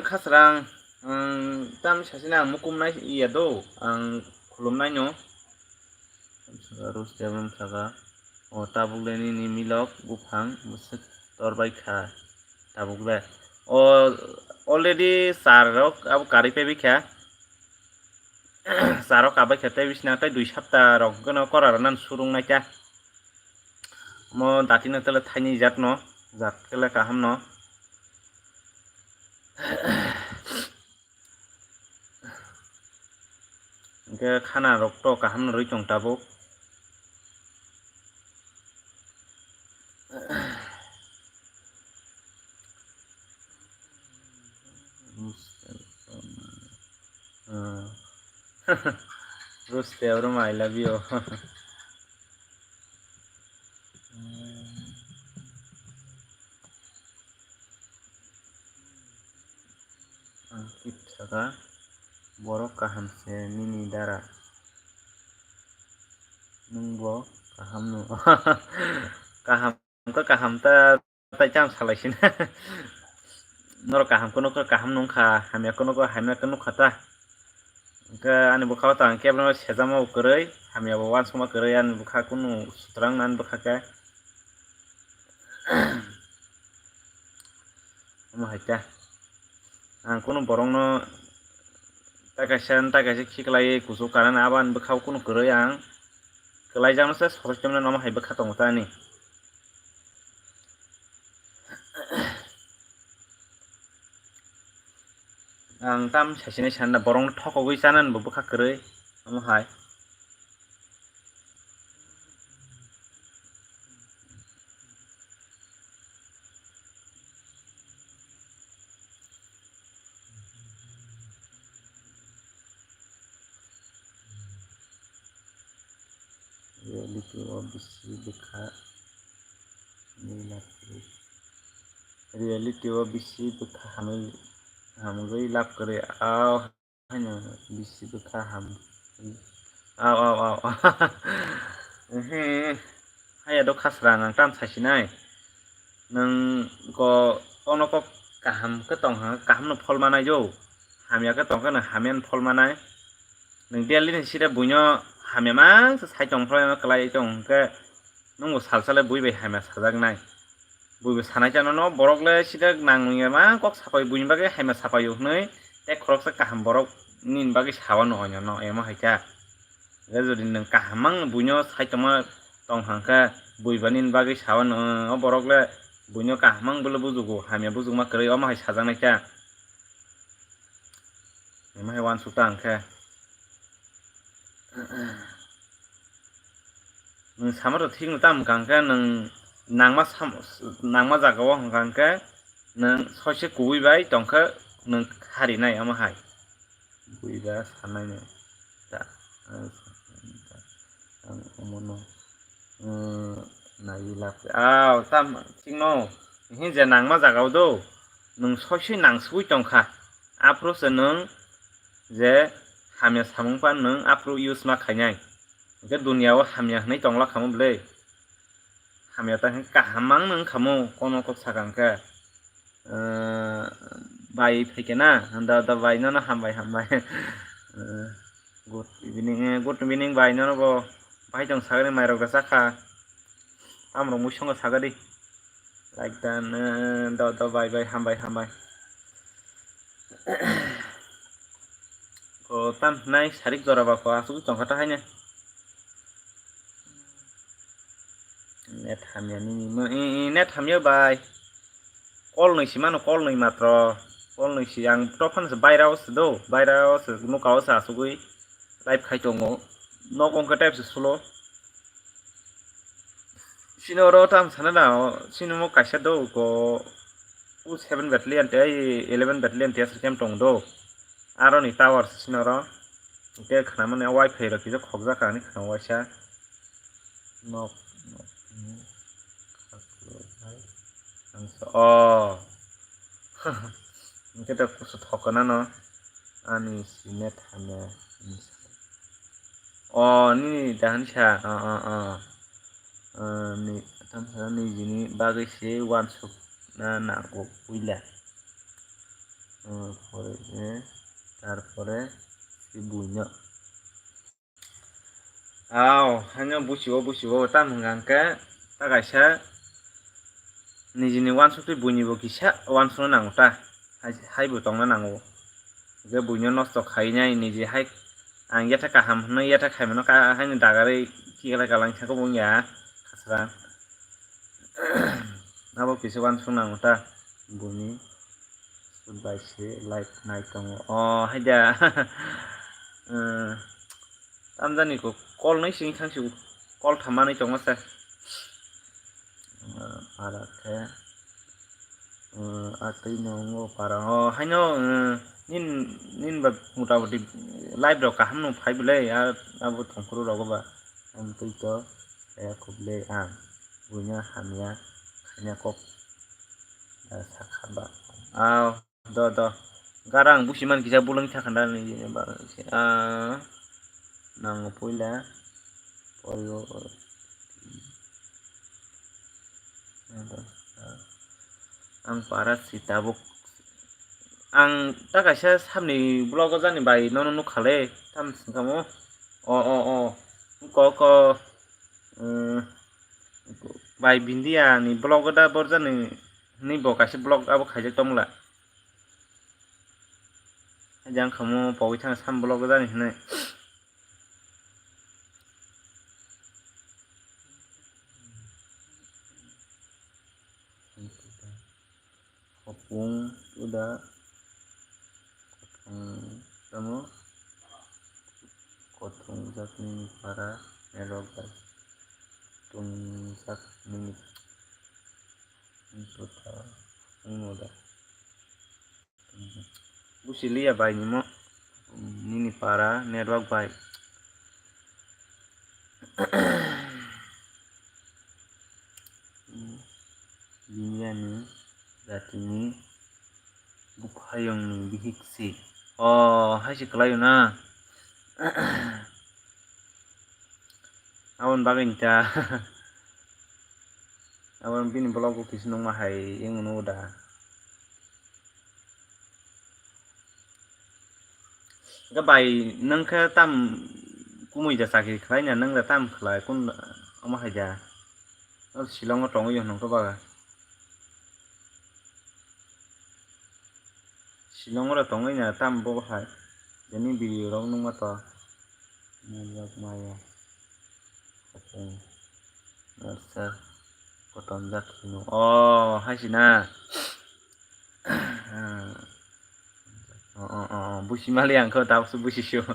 S1: khasrang tam sasina mukumnai iya do ang khulumnai no terus jabam saga tabugleni ni milok bufang musik torbai kha tabugle o already sarok abu kari pe bikha sarok abai khate bisna tai 2 sapta rok gono koraranan surungnai cha mo datina tele thaini jat no jat kele kaham no ke khana rok to kaham no roi chong tabuk Ruste bro, I love you. Kita borok kaham se nini dara nungbo kaham nu kaham ko kaham ta jam salaisin nor kaham kono ko kaham nungkha hamya kono ko hamya kono khata ke ani bukha ta kebno sejama ukrei hamya bo wan soma krei an bukha kono sutrang nan bukha ke ma haita ang kono borong no tagasi khiklai kusu kanan aban bukha kono krei ang kelai jam se sorjamna nama hai bukha tong ta ni ang tam sasine sanna borong thokogoi chanan bo bukha krei nama hai reality obisi bukha reality obisi bukha ham goi lap kare aw hanya bisi bukha ham aw haya do khasrang ang tam sasinai nang ko ono ko kaham ke tong ha kaham no phol manai jo hamya ke tong kana hamen phol manai nang delhi ni sida bunyo hamya mang sai tong phol ma klai tong ke nungbo salsale buibai hamya sajak nai buibai sanai jano no borokle sida nangmungya ma kok sapai buini bage hamya sapayo hnoi te khoroksa kaham borok nin bage sawan no onyo no ema haika ge jodi nang kahamang bunyo sai tongma tong hangka buibanin bage sawan no borokle bunyo kahamang bole bujugo hamya bujugma krei oma hai sajak nai ka ema hai wan suta angkhe nang samaro thik no tam kangka nang nangma jagao hangkangka nang soise kui bai tongkha nang khari nai ama hai buiba sanai no ta ang omono nai lap aw tam thik no hin je nangma jagao do nang soise nangsui tongkha apro se nang je hamya samungpa nang apro use ma khainai ke dunia o hamya hnai tongla khamu ble hamya ta kahamang nang khamu kono ko sakangka bai phekena anda da bai no na hambai good evening bai no bo bai jong sagare mai ro ga sakha amro musongo sagari like dan da bai hambai ko tam nai sarik dora ba ko asu tongkata haina net hamya ni net hamya bai kol noi simano kol noi matro kol noi si ang tofan se bairao se do bairao se no kaw sa sugui live khai tongo no kong ka type se sulo sino ro tam sanana sino mo kaisa do ko 7 battalion te 11 battalion te asir kem tong do aro ni tower sinoro ke khana mane wifi ro kisa khokja kani khana waisa nok oh kita kusut hokana no ani sinet hame oh ni dahan sa ni tamsa ni jini bagai se one suk na nago buila পরে তারপরে bunya hanya busibo tam hangke ta kaisa nijini one suk bunyi bo kisa one suk nango ta hai bo tongna nango ge bunyo nosto khainai niji hai ang yata kaham no yata khaimano ka haini dagare kigala galang thako bunya khasra nabo kisa one suk nango ta bunyi baise like night tongo haida tamjani ko call nai sing thangsi call thamani tongo sa para ke atui nongo para haino nin ba mutabati live ro kaham no phai bile abo thongkuru rogo ba am tui to ya kuble bunya hamya khanya kok sakhaba do garang busiman kisa bulang thakanda ni ba nang poila polo ang para sitabuk ang takasa samni blog jani bai no khale tam singkamo ko bai bindia ni blog da borjani ni bokasi blog abo khaje tomla jang khamo pawi thang sam blog jani hne kopung udah kamu kotong jak ni para merogat tunjak ni total muda busilia bai ni mo nini para network bai Biniani Datini Bukhayong ni bihiksi hai si kelayo na awan bagay ta awan bini blog ko kisnong mahay yung unoda gabay nang ka tam kumuy da sakit khlay na nang da tam khlay kun amahay ja silong ko tongo yung nang to baga silong ra tongo nya tam bo hai jani video rong nung mato nyak maya kopong nasa koton jak hino hai sina busi mali ang ko tao su busi syo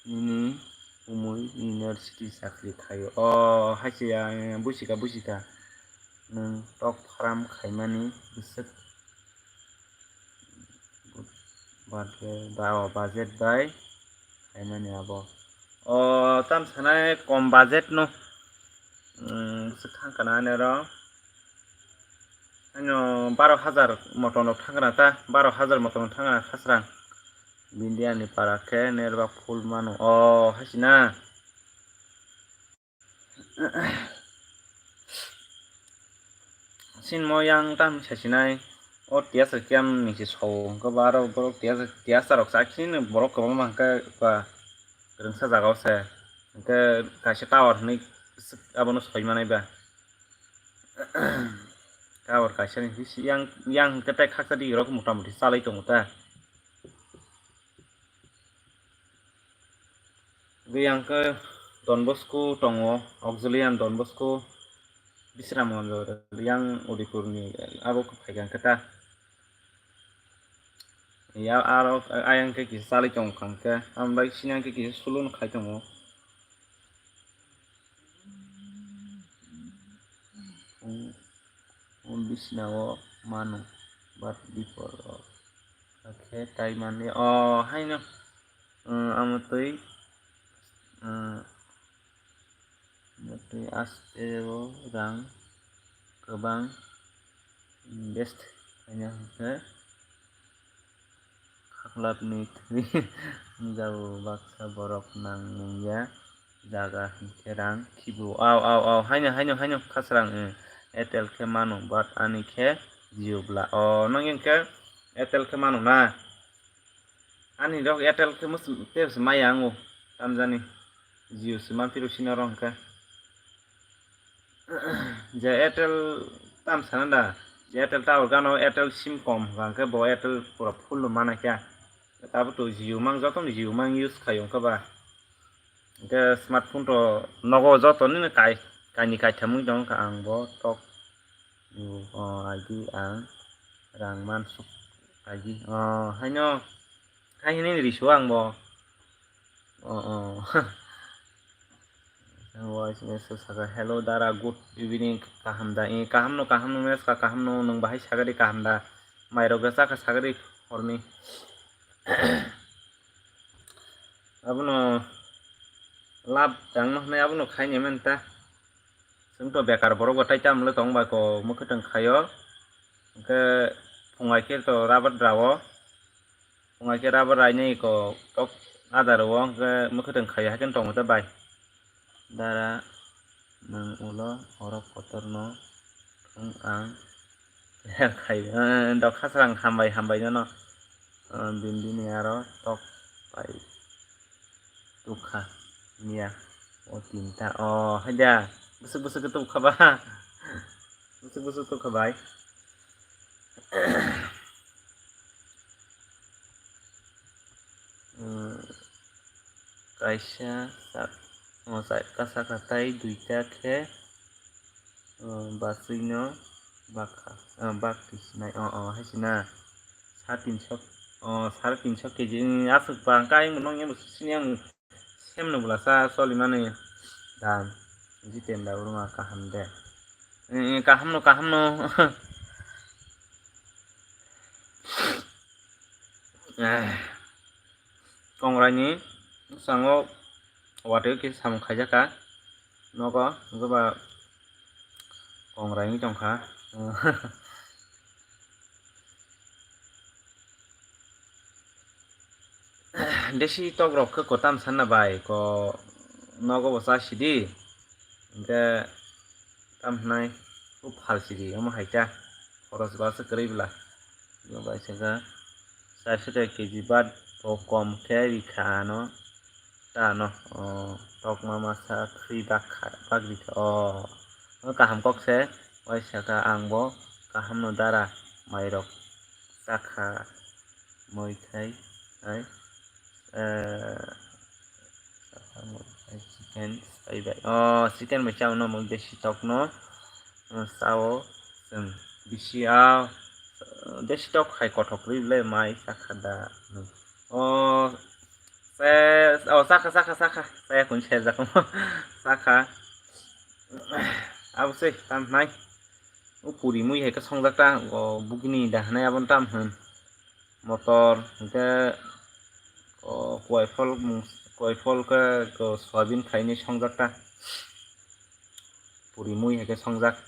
S1: ini umur university sakri khayo hai si busika nung top haram khaimani bisek budget bai khaimani abo tam sanai kom budget no sekhang kana ne ro ano 12,000 moton thangna ta 12,000 moton thangna khasrang bindia ni para ke nerba full mano hasina sin moyang tam sasinai tiasa kiam ni si so ko baro bro tiasa rok saksin borok ko mangka pa rengsa jagao se ke kaisa tower ni abono soi manai ba tower kaisa ni yang ketek khakta di rok motamuti salai tonguta yang ke Don Bosco tongo auxilian Don Bosco Bisramonjo yang Udipurni abo kepaikan kata ya aro ayang ke kisah salai tong kangke ambai sinang ke kisah sulun khai tongo Bisnawo manu but before okay tai mani haino amutui asteo rang गोबां invest hanya खाख्लाबनि थुरि हिन्जाव Baksa borok nangya jaga hingke rang kibu haino kasrang Airtel ke mano but ani ke Jio bla nang ingke Airtel ke mano na ani rok Airtel ke mus tebs maya ango tamjani Jio siman piru sinarong ke je Airtel tam sananda Airtel tower gano Airtel sim kom gangke bo Airtel pura full mana kya tabu to Jio mang joton Jio mang use kayong ka ba ke smartphone to nogo joton ni kai kani kai thamung jong ka ang bo tok ID ang rang mansuk ID haino haino ni risu ang bo voice message saga hello dara good evening kaham da kaham no mes ka kaham no nang bahai sagari kaham da mairo gasa ka sagari horni abuno lab jang no ne abuno khaini menta sungto bekar borok gotai tamle tong ba ko mukutang khayo ke fungai ke to rabat drawo fungai ke rabat rai nei ko tok adaro ke mukutang khaya haken tong ta bai dara nang ulo orok kotorno ang khai dok khasrang hambai no bindini aro tok pai tukha nia tinta haja busuk ke tukha ba busuk tukha bai kaisa kasakatai duita ke basino bakha bakisnai haisina 350 kg asuk bangkai monong yang siniang sem no bulasa solimane dan jitem da urma kaham de kaham no kongrani sango wate ke sam khajaka nogo goba kongrani tongkha deshi tok rok ke kotam sanna bai ko nogo bosa sidi ke tam nai phal sidi amo haita khoros basa krei bla bai sega 400 kg bad kom ke rikhano no tok mama sa khri bakha bagri kaham kok se wai saka angbo kaham no dara mairok sakha moi thai ai chicken ai bai chicken mai chau no mong deshi tok no sao sung bisi deshi tok khai kothok rile mai sakha da saka saya kun share zakam saka abusai tam nai puri mui hai ka songjak bugini dahnai abon tam hun motor ke koifol ke soybean khaini songjak ta puri mui hai ka songjak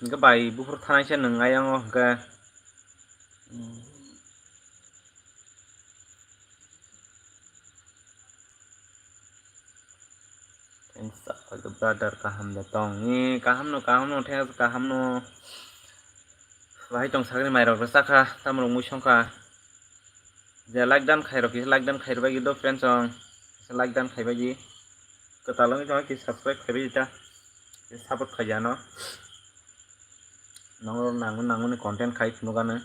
S1: ke bai bufur thanai se nungai ango ke brother kaham da tong kaham no theng kaham no bahai tong sagri mai rok saka tamrong mui songkha je like dan khairok ki like dan khairbai gi do friends ong like dan khaibai gi ketalong jong ki subscribe khaibai ta support khaijano nangun ni content khai nugane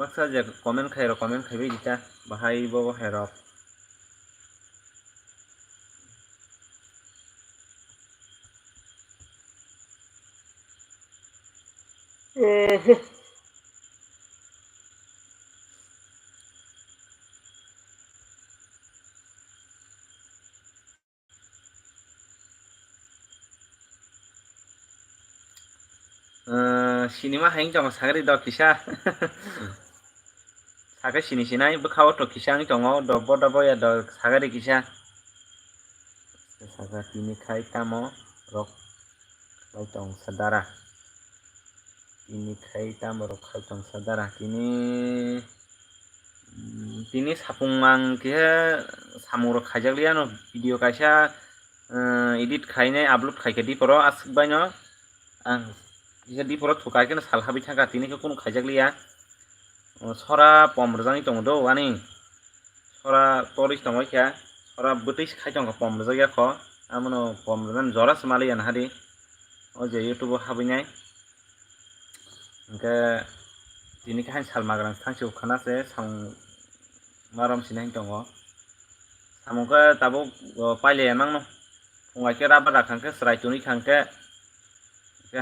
S1: maksa je comment khairi dita bahai bo herok cinema haing tong sagari dok kisa saga sini sinai bukhaw to kisa ang tongo dobo ya dok sagari kisa saga tini khai tamo rok khai tong sadara tini khai tamo rok khai tong sadara tini sapung mang ke samung rok khaijakliya no video kaisa edit khainai upload khaike di poro asuk bai no ang isa di poro thukai ke sal habi thangka tini ke kono khaijakliya sora pomrjani tongo do ani sora toris tongo kya sora butis khai tongo pomrjaya kho amono pomrjan jora smali an hadi o je youtube habinai ke tini ke han sal magrang thangsi khana se sang maram sinai tongo samungka tabo paile emang no fungai ke raba rakhang ke srai tuni khang ke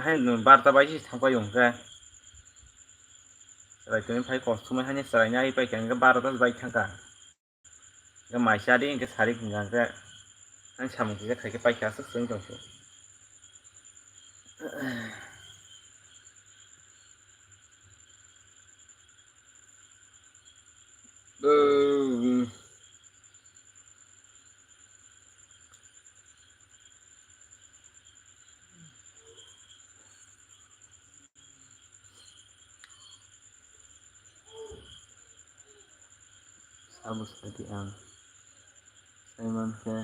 S1: hai barta bai si thangpai yong ke srai tuni phai ko sumai hani srai nai pai kang ke barta bai thangka ke maisa di ke sari kang ke han samung ke khai ke pai ka suk sung tong sabus tadi ang Simon ke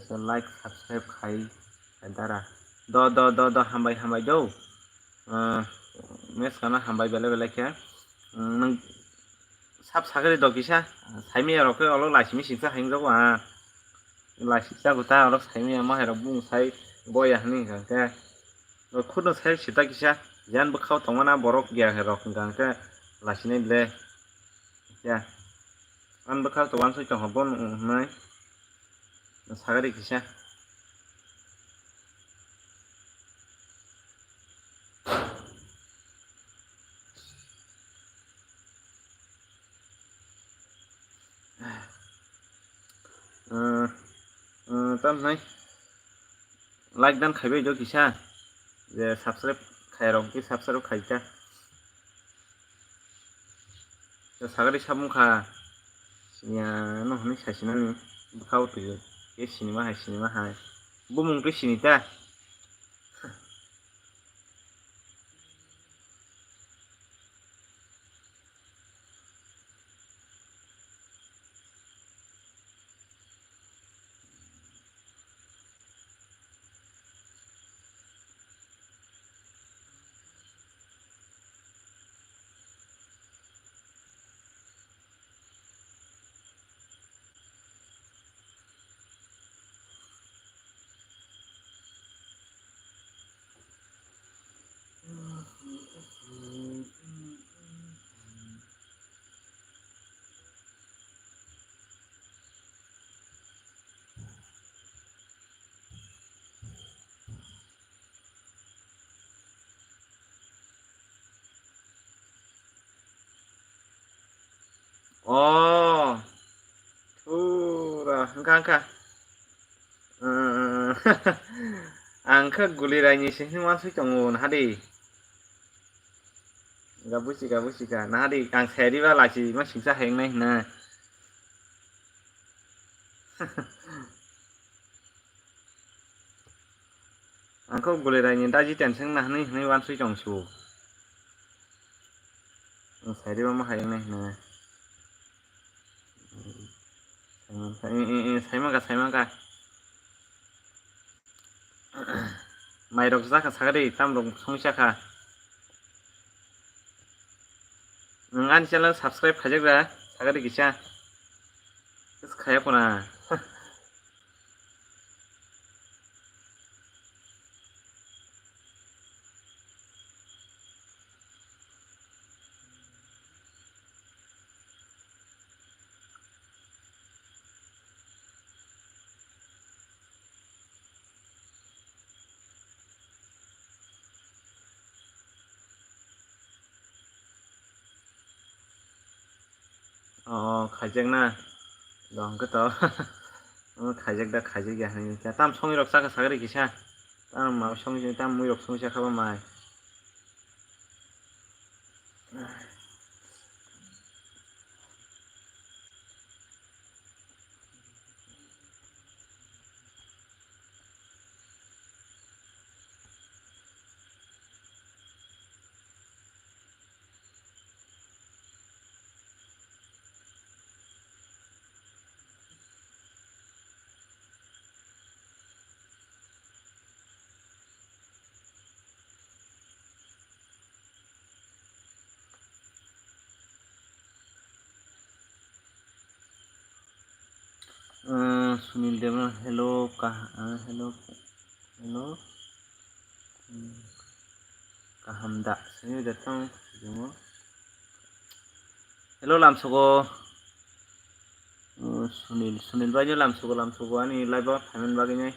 S1: so like subscribe khai dara do hambai do mes kana hambai bele ke nang sab sagari do kisa saimi rok ke olo laisimi siksa haing jago laisisa guta olo saimi ma herok bung sai boya hani ke खुद side Sita किसा जान बखाव तंगना borok gya herok gangke lasine le ya an bखाव to wan soi tong hobon nai sagari kisa tam nai like dan khaibe jo kisa je subscribe khairok ki subscribe khaita to sagari sabung kha ya no honi saisina ni bखाव to ke cinema hai bumung to sinita oh tura angka angka gulirai sing wan sui tongo hadi gabusi ka na hadi kang seri ba lasi ma singsa heng nai na angko gulirai ni daji tension na ni wan sui tong su seri ba ma heng nai na saimang ka mairok jaka sagari tamrok songsa ka nang an channel subscribe khajakra sagari kisa khaya kona खायजेक ना dong cái to खायजेक दा खायजेक ya ni tam songi rok saka sagari kisa tam ma songi tam mui rok songi saka ba mai Sunil Devan hello hello hello kahamda sini datang jemo hello lamsogo Sunil bai ni lamsogo ani live out hamen bagi ni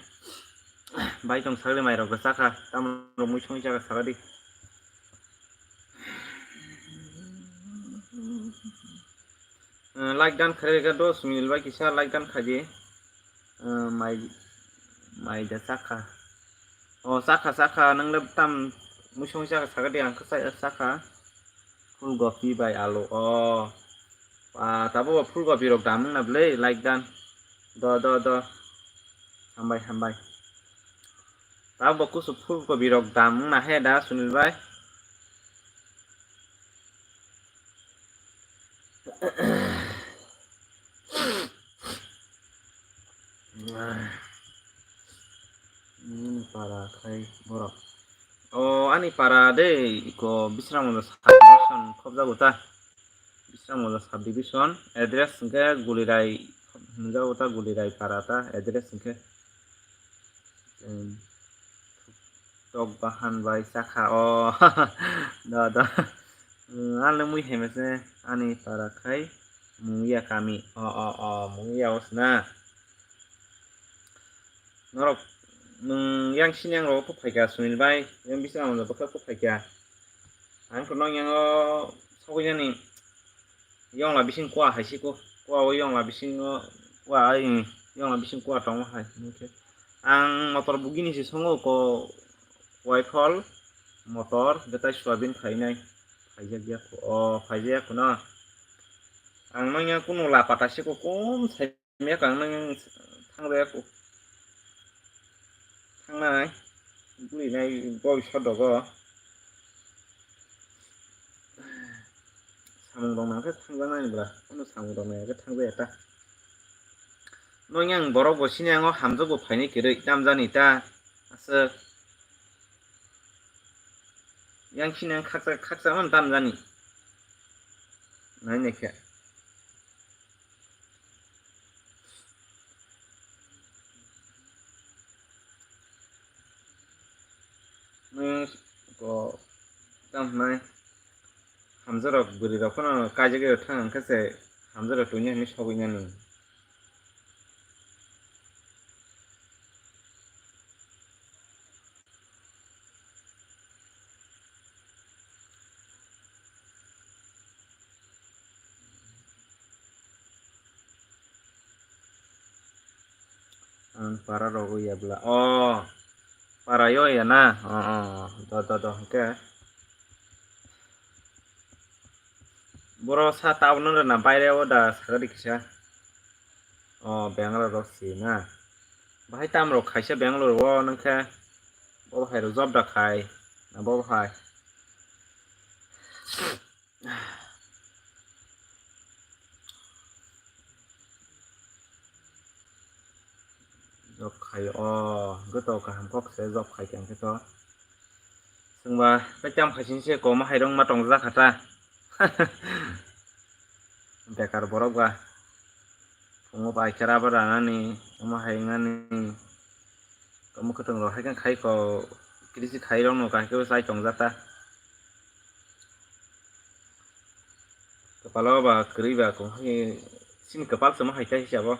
S1: bai tong sagli mai rok saka tam rok mui songi saka sagadi like dan khare ga do Sunil bai kisa like dan khaji mai da saka saka nang lep tam mui songi saka sagadi ang saka ফুলকপি by আলু তাবো ফুলকপি rock দামুং না বলে like দান দ হামবাই তাবো কুসু ফুলকপি rock দামুং না হে দা সুনীল ভাই para khai borok ani para de ko bisramono subdivision khobjago ta bisramono subdivision address ke gulirai hunjago ta gulirai para ta address ke tok bahan bai saka da ale mui hemese ani para khai mungya kami mungya osna norok yang sinyang ro po phaiga Sunil bai yang bisa amon baka po phaiga ang kono yang sogojani yang la bising kwa haisi ko kwa yang la bising kwa ai yang la bising kwa tong hai ang motor bugini si songo ko waifol motor gatai soyabin khainai khaijak ya ko khaijak ko na ang nang kuno la patasi ko kom sai me kang nang thangre ko thangna bui nai boy sodogo samung dong na ke thangjanai bra kono samung dong na ke thangbe ta noyang borok bo sinyang hamjogo phaini kirei tamjani ta asa yang sinyang khaksa man tamjani nai nekhe ko tam nai hamjarok buri rok kono kajege thang kase hamjarok tunya ni soginyani para rogo ya bla para yo ya na do ke boro sa taun na baire o da sagadi kisa Bangalore ro si na bahai tam ro khaisa Bangalore o nangkha bo hai ro job da khai na bo hai job khai goto kaham kok se job khai kyang to sungba pacham khaisin se ko ma hairong ma tong ja khata bekar borok ba fungo bai kera ba ranani ma haingani kamu keteng ro haikan khai ko krisi khai rong no kai ko sai tong jata kepala ba kri ba ko sini kepal sama hai kai siapa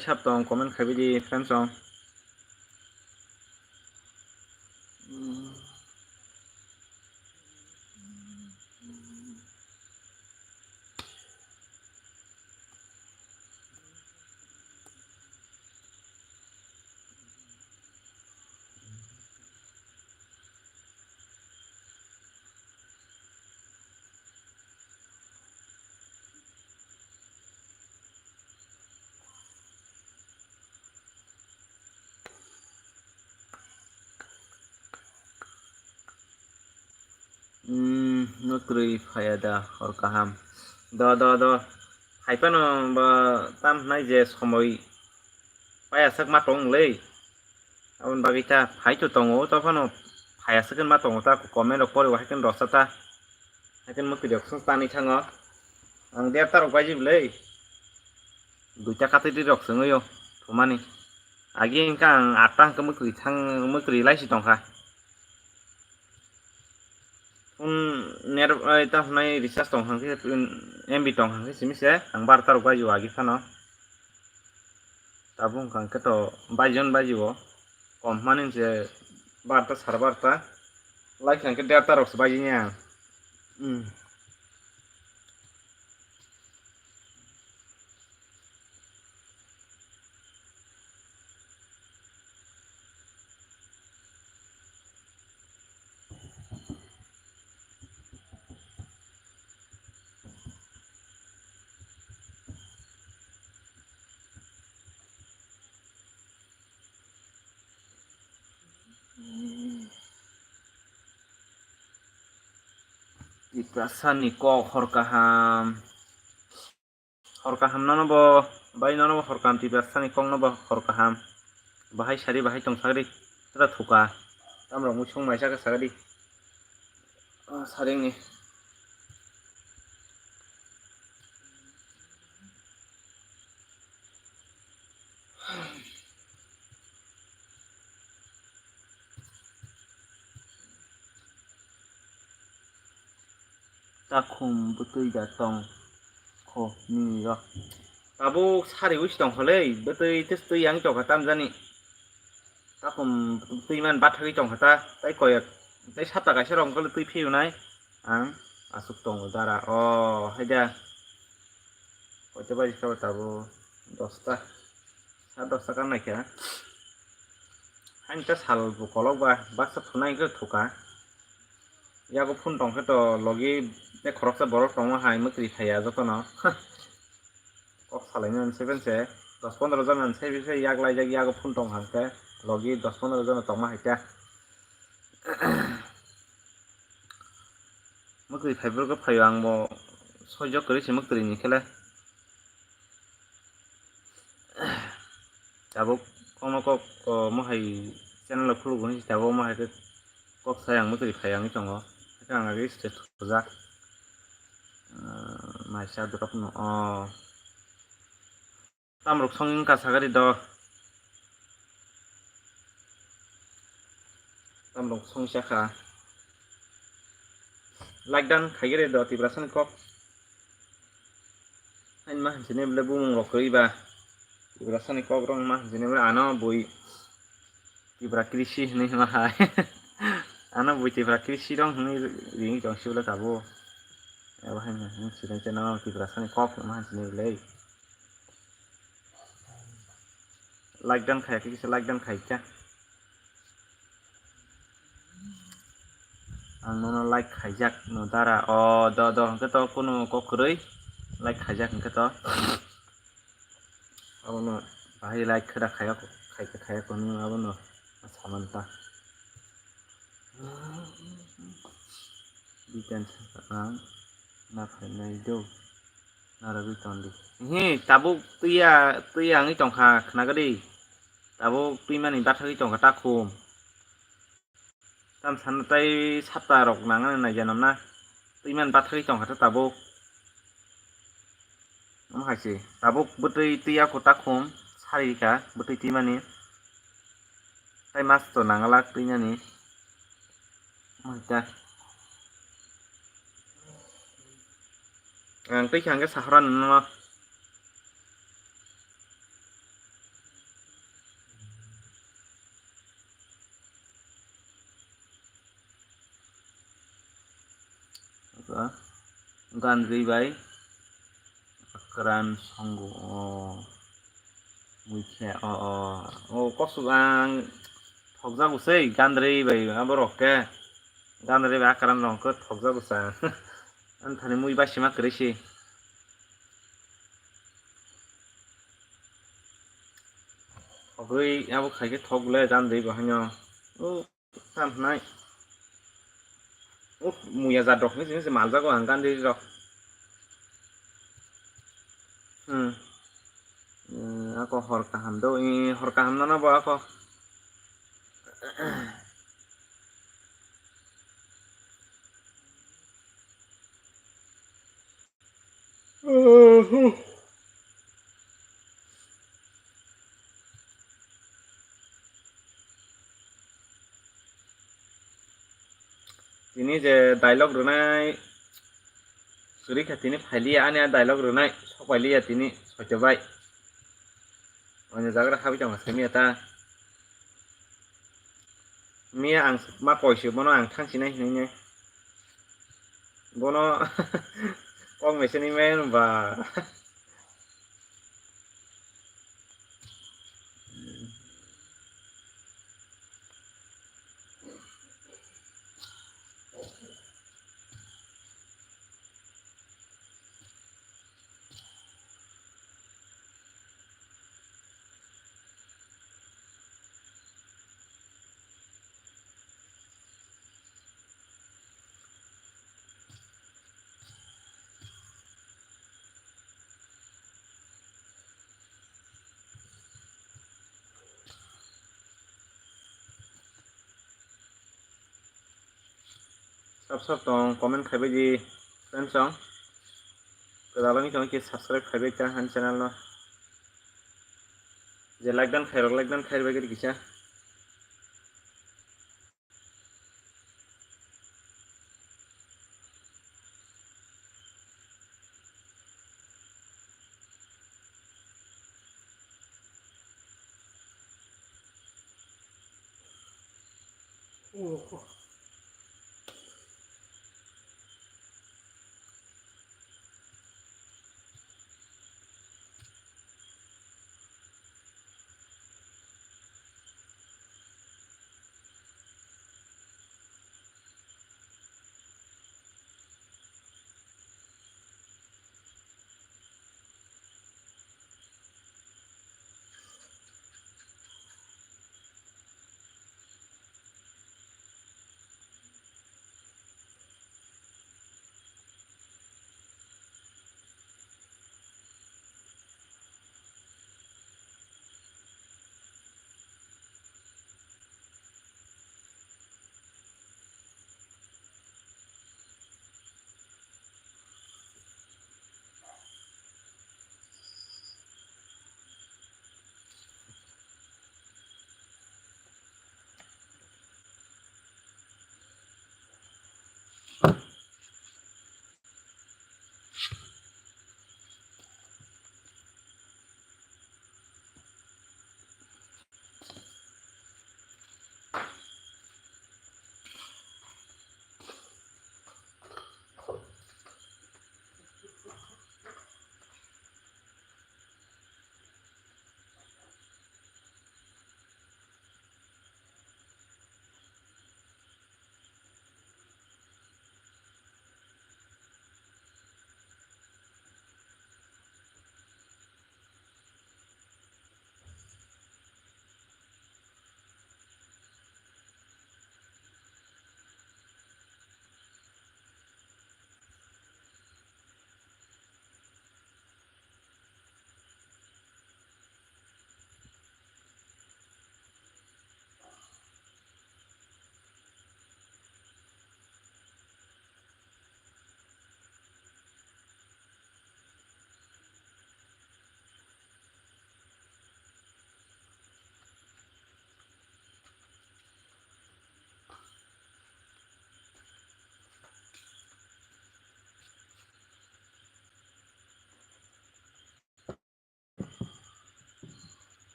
S1: sabtong comment khai di friends song. Nukri fayada hor kaham. Do haipano ba tam nai je somoi payasak ma tong lei. Abon bagita haitu tongo tofano hayasakin ma tongo ta comment ok pore wahakin rosata. Hakin mukri option tani thango. Ang dia tarok bajib lei. Duita kati di rok sengoyo. Thumani. Agi ingkang atang ke mukri laisi tongkha. Ner ita hunai research tong hangke MB tong hangke simise ang bar tarok baju agi fano tabung kangke to bajon bajuo kom manin je barta sarbarta like hangke der tarok bajinya Iprasani ko horkaham nono bo bai nono bo horkam iprasani kong no bo horkaham bahai sari bahai tong sagri tra thuka tamro musung maisa ka sagri saring ni takum butui datong ko ni ro tabu sari wis tong holei butui testui yang chok hatam jani takum tui man bathagi tong hata tai koyak tai sata ka serong ko tui phiu nai ang asuk tong dara haida kote bari ka tabu 10টা 10:30 kan naikha hain ta sal bu kolok ba baksa thunai ko thuka yago phun tong khe to logi te khoroksa borok tong hai mukri khaya jotono kok salaiman seven se 10-15 John man sai bise yak lai jag yago phun tong hangke logi 10-15 John tong ma haita mukri phaibur ko phayo ang mo sojo kori se mukri ni khela tabo kono kok mo hai channel khulu goni tabo mo hai kok sayang mukri phayang ni tongo kang agi state khojak maisa drop no tamrok songin ka sagari do tamrok songsa kha lockdown khaigere do tibrasan kok hain ma jene ble bumung rokoi ba tibrasan kok rong ma jene ble ano boi tibra krishi ni ma hai ano boi tibra krishi rong ni ring jong sibla tabo eba hain ni sidan chena tibrasan kok ma jene ble lockdown khai kisa lockdown khai cha ang nono like khaijak no dara do hangke to kuno kokroi like khaijak hangke to abono bahai like khada khaya ko ni abono samanta bitan ang na phanai do narabi tondi tabuk tuya angi tongkha khnagadi tabuk tuimani bathagi tongkha takhum tam santai sapta rok nangan na janam na tuiman bathagi tongkha tabuk am haisi tabuk butui tuya ko takhum sarika butui timani tai mas to nangala tuinani maita ang tui hangke sahran no गानद्रायबाय गोरान संग मैखे कसु आं थगजागौसै गानद्रायबाय बर'के गानद्रायबाय आकारान रंखौ थगजागौसा anthony muy bashi ma kreshi thogui abo khaike thogle gandray bahanyo samhnai muya za dok ni se maljago ang gandray rok ako hor kaham do hor kaham na bo ako ini je dialog runai suri khatini phaili ane dialog runai sokpaili ya tini sojobai ane jagra khabi jama semi ata mia ang ma poisu bono ang thangsinai hinai bono kong meseni men ba sab tong comment khaibai ji friends song kedalani kami ki subscribe khaibai ta han channel no je like dan khairbai gari kisa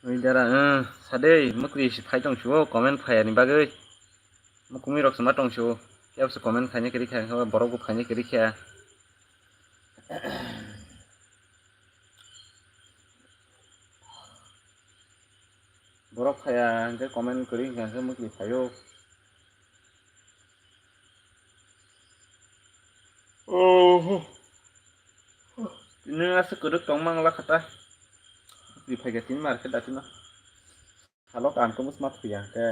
S1: Widara sadei mukri si phai tongsu comment phai ni bagui mukumi rok sma tongsu kebs comment khaini kiri kha borok bo khaini kiri kha borok khaya hingke comment kori hingke mukli phaio tini ase kodok tongmangla khata mukli phai tini mar khe datino halok angko mus mat phiya ke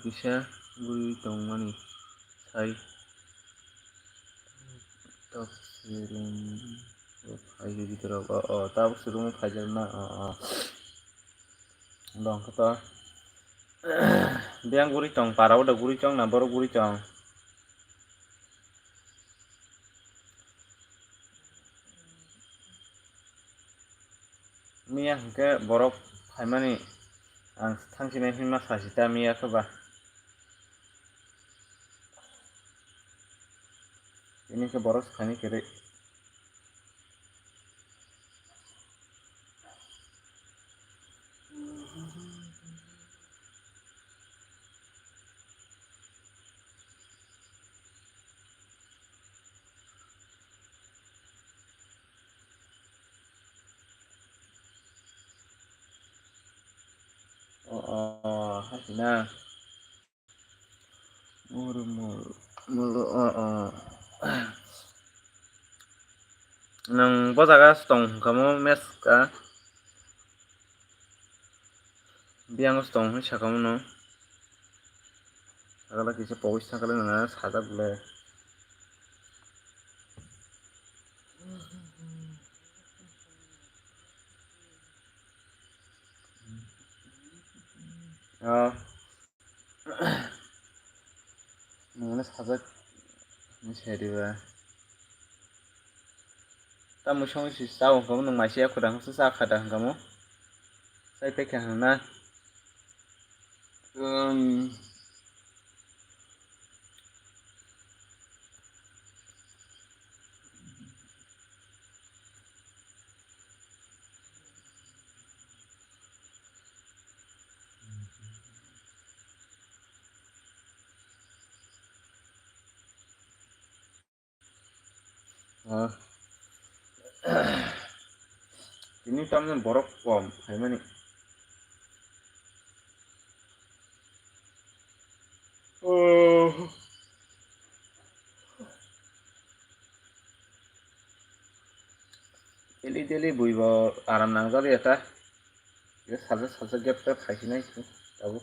S1: kisa guri tongmani sai tok sirum phai bitor tabuk sirum phai na dong khato biang guri tong parao da guri tong na borok guri tong miya hingke borok phaimani ang thangsinai himma sasita miya khoba ini ke borok khani kiri hasina mulu nang bojaga stong kamo mes ka biang stong hi sakamo no sagala kisa pogis sakala na sajak le nangna sajak ni seriba tamu song si sao kamo nang maisia khudang su sa khada kamo sai pekha hangna ini tamnya borok kom haimani deli buibo aram nangjali eta ye sajak gap khaisinai tabu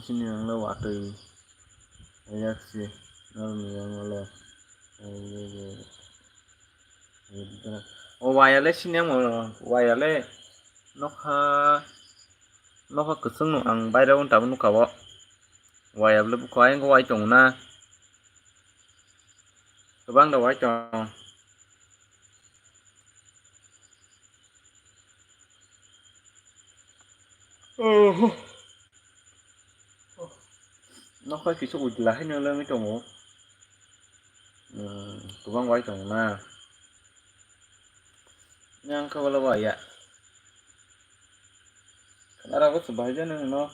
S1: sini ang lo watui ayak si nami yang lo wayale sini ang wayale nokha kusung no ang baira un tabu nukawo wayable bu kwai ngo wai tong na kubang da wai tong nokha kisu udla hai no lo mi tongo kubang wai tong na yang kawala waya ara ko subhai jana no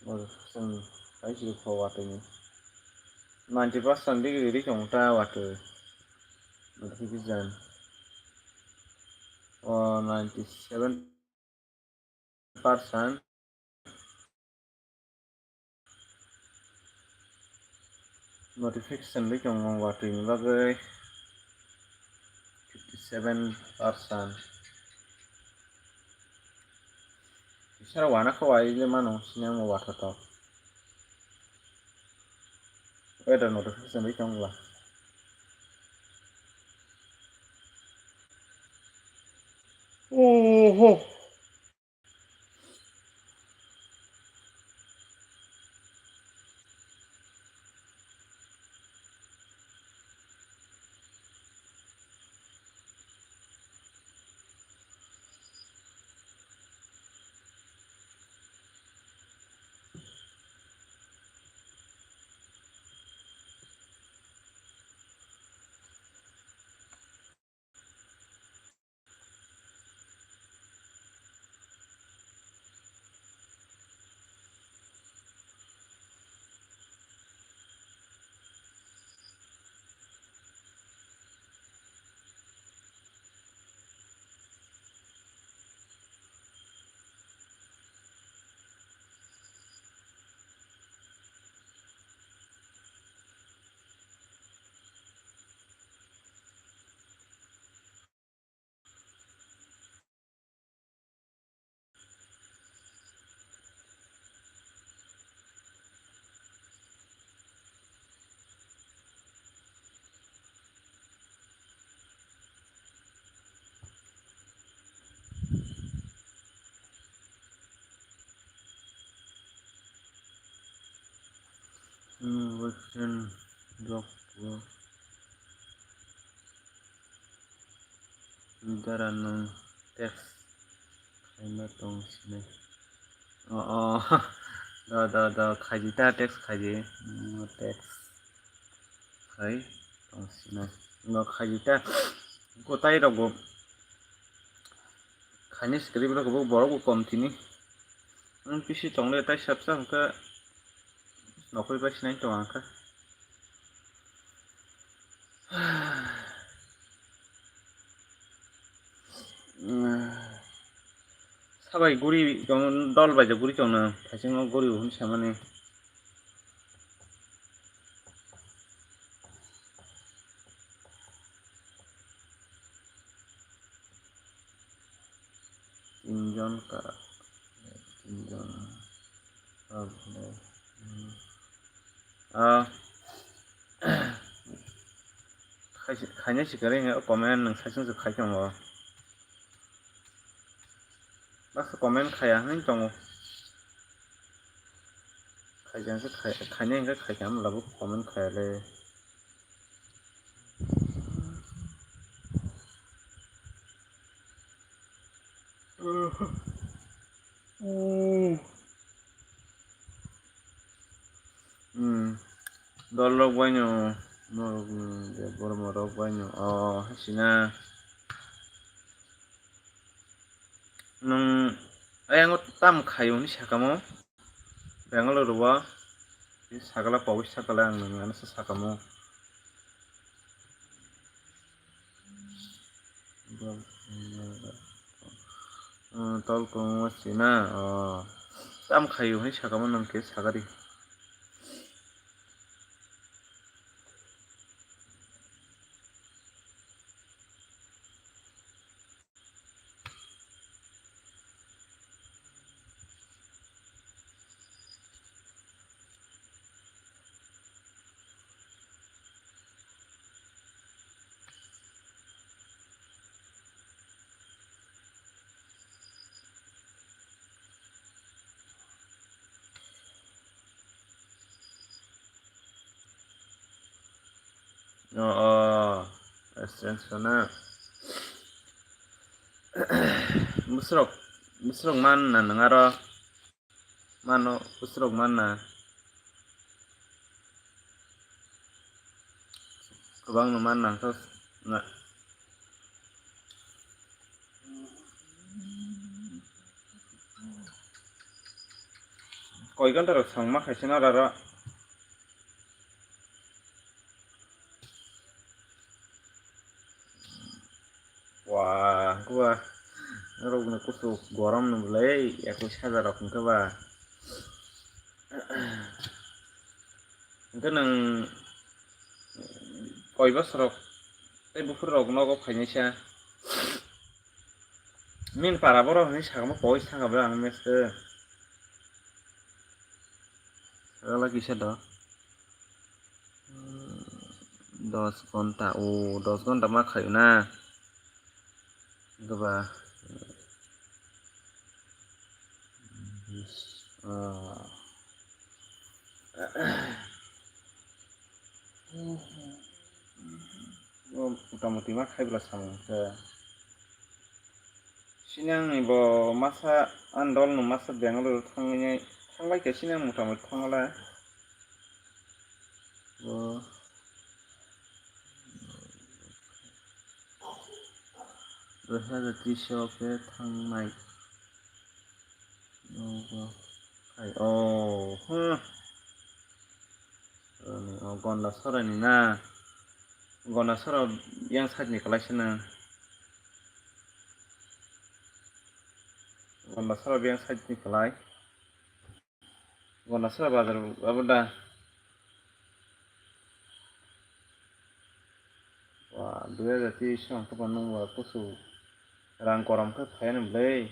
S1: notification kaisi ko watu ni 90% di ta watu notification 97% notification watu ni bagai 57% Isara wana kawai je mano sinyang watu to ada notification lah oh version drop Daran teks kaina tong sini oh da kaji ta teks kaji teks kai tong sini no kaji ta ko tai rogo kaini script rogo borok kom tini pisi tongle tai sabsa ka nokoi ba sinai tong angka sabai guri tong dol baja guri tong na thasing guri hun samane tinjon ka tinjon kayaknya sih kering ya komen nang saya sih kayak yang lo pas komen kayak nih tong kayaknya sih kayaknya enggak kayak yang lalu komen kayak le dolog banyo borok banyo oh sina nung ayang tam kayo ni sakamo Bangalore wa sagala pawis sagala ang nang sa sakamo tol ko sina tam kayo ni sakamo nang ke sagari sana busrok man na nangaro mano busrok man na kabang naman na to na koi घन्टा रok sangma khaise na raro wah gua rok na kusu gorom no bulai 21,000 rok hingke ba hingke nang koi bosor rok tei bufur rok nogo phainaisa min para boro hini sagamo koi sanga bra ang meske rala kisa do 10 ঘন্টা ও 10 ঘন্টা মা খাইও না গবা মোটামুটি মা খাইब्ला সামो सिनां bo masa andol no masa Bangalore थांबाय खेबसेनो मोटामोटी थांला bo 2030 ke थांनाय ganda sorani na ganda sora yang sajni kalaisana ganda sora yang sajni kalai ganda sora bazar abuda wah 2030 ang kapan nungwa kusu rang koram ke phayan blai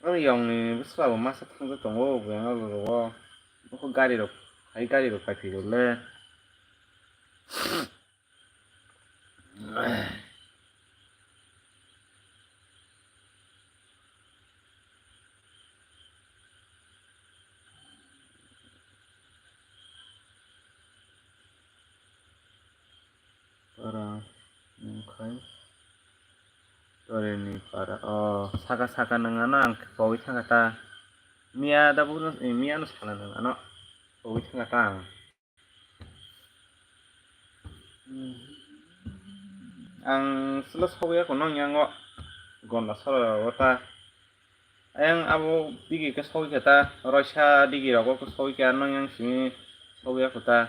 S1: ang yang ni buswa masa thangja tongo Bangalore ro boko gari rok hai gari rok paiphi le para mungkai Toreni para saka nangana ang pawi thangata mia da buno mia no sana nangana pawi thangata ang selo sawi ko nang yango gonna sara wata ayang abo digi ke sawi kata Russia digi rago ko sawi ka nang yang sini sawi ko ta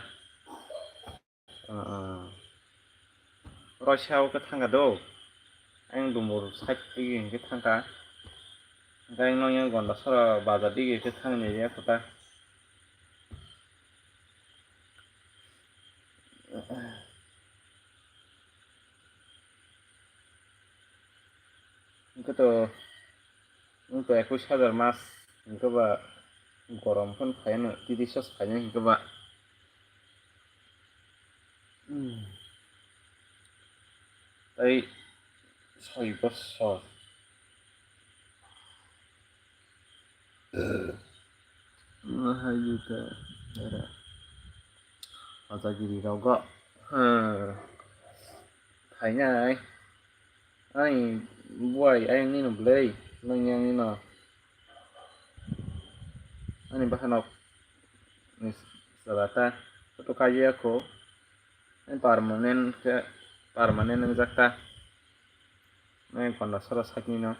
S1: Russia ko thanga do ang dumur site digi ke thangka dai nang yang gonna sara bazar digi ke thangni ya ko ta Ingko 21,000 mas ingko ba gorom pun phaino 30 phaino ingko ba tai 6 বছর Mahajuta era Azagiri rago Thainya ai buai ayang ni no blai nangyang ni no ani bahanok ni sabata to kaya ko permanen ng jakta nay konda sara sakni no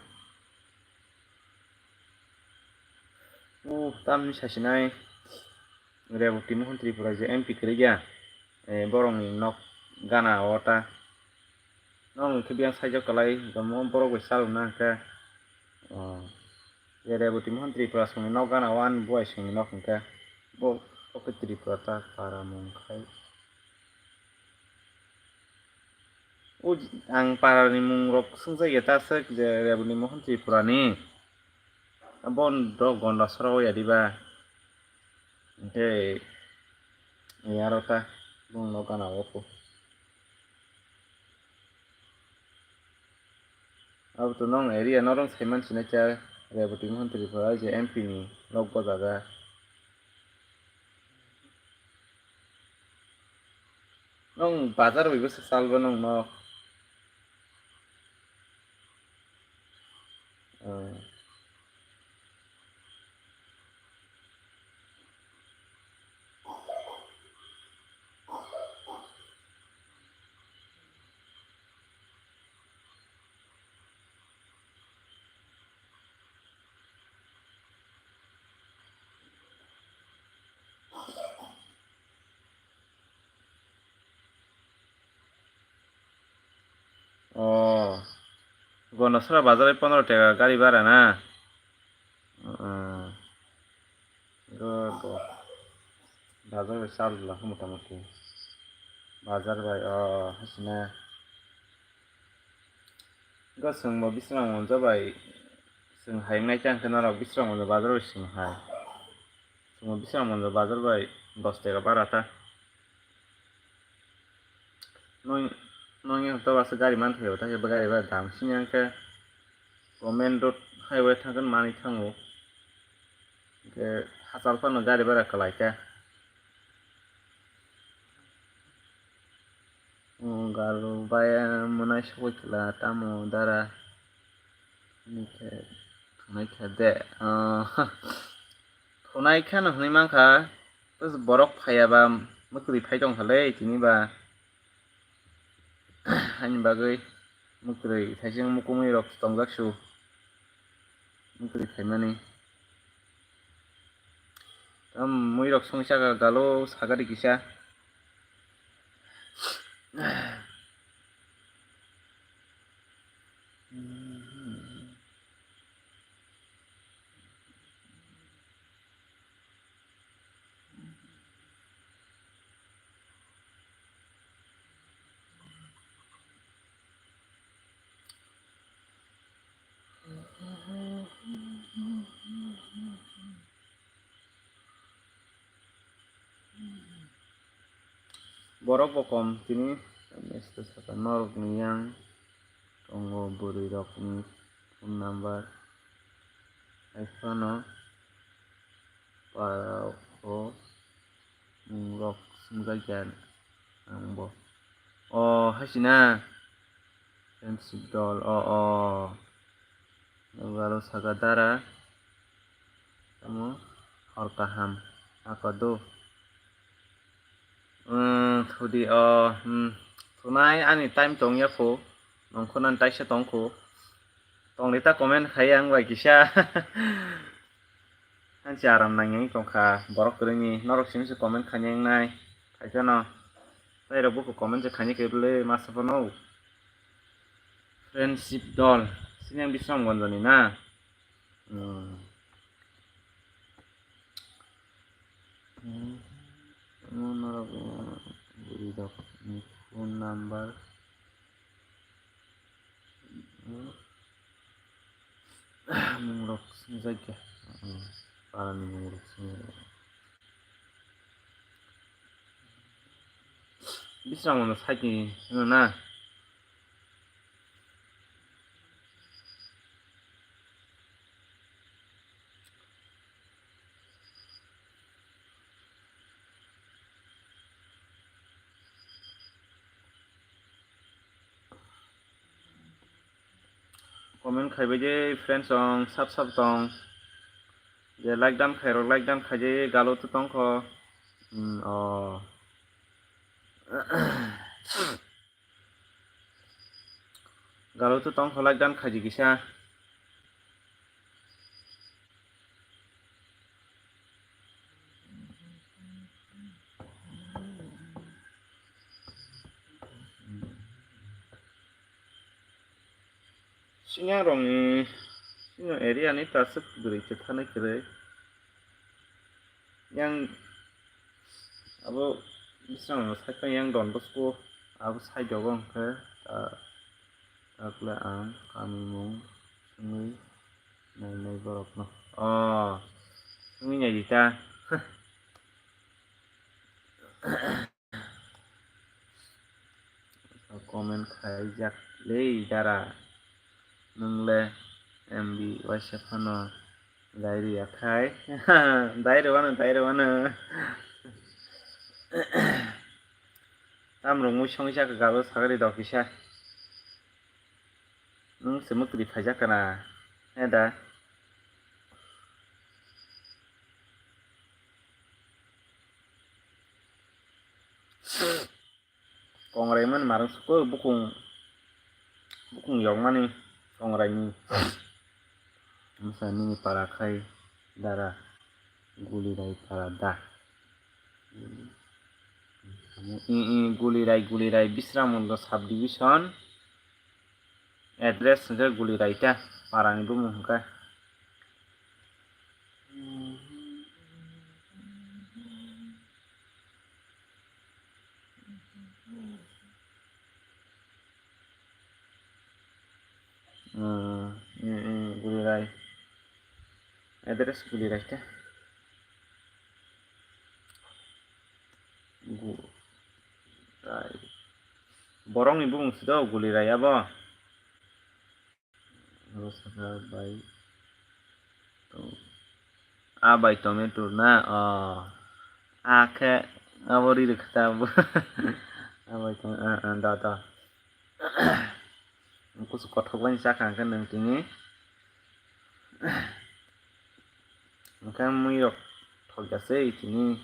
S1: tam ni sasinai Rebukti Mohon Tripura je MP kerja borong ni nok gana wata nong kebiang saja kalai gamo borok besal na ka Rebukti Mohon Tripura sungi nok gana wan buai sungi nok ka bo oke Tripura ta para mungkai ang para ni mungrok sungsa yata sak je Rebukti Mohon Tripura ni bon do gonda soro ya diba Oke, yarota bung no kana opo. Ab to nong area norong saiman sine cha Rebukti Mohon Tripura je MP ni logbo jaga. Nong bazar bibo salba nong no. গণেশরা বাজারে 15 টাকা গাড়ি ভাড়া না বাজার charge lakh মোটামুটি বাজার by Hasina जोंबो बिस्रांआवनो जाबाय जों हायनाय जांखोनाराव बिस्रांआवनो बाजार बायसिंहाय जोंबो बिस्रांआवनो बाजार बाय 10 টাকা बाराता नों तो बासो गारि मानथायाव थाखाय गारि बारा दामसिन आंखो मेन रड हाइवे थांगोन मानि थाङो हाजारफोरनो गारि भाराखौ लायखा गारु बाया मोनाय सबायखौला तामो दारा थनायखा दे थनायखा नोंनि मांखा बरफ फायाबा मोखै फाय दंखालै दिनैबा आंनि बागै मोखै थाइजों मुखुमै रक दंजाखसु मोखै फायमानि মই रक संसा गालो सागारि किसा borok bokom tini mesto saka norok niyang tongo buri rok ni phone number iphone parao rok sumgajan angbo hasina friendship dol Galo sagadara kamu horkaham akado thudi thunai ani time tongya pho nongkhonan taisa tongkho tonglita comment khai ang bai kisa hansi aram nangyang tongkha borok kreni norok simse comment khanyang nai khaijano tairo buku comment je khani kebule masapano friendship dol sinyang bisram gonjoni na phone number mungrok sinjaike parani mungrok sinjaike bisramono saiki na comment khai je friends song sub song je like dan khairo like dan khaje galo to tongkho galo to tongkho like dan khaji kisa sinyang rong sinyang area ni tasuk guri cethanai kere yang abo bisramono saika yang don bosko abo saidogong ke takle ang kami mung sungui nai borok no sungui nyai dita comment khai jak lei dara nungle MB wasapano dairi akai dairi wana tamrong mui songsa ka galo sagari dokisa nung semukri phajakana eda kongraiman marang suko bukung yongmani kongraini musani parakai dara gulirai parada gulirai bisramondo subdivision address के गुली राइटा पारानि बुमुं के गुली राइ address गुली raita borong ni bung sido guli raya bo by by tomato na ke abori rekta by tomato da kusu kothok bani sakang ke nang tini kan mui rok thokjase tini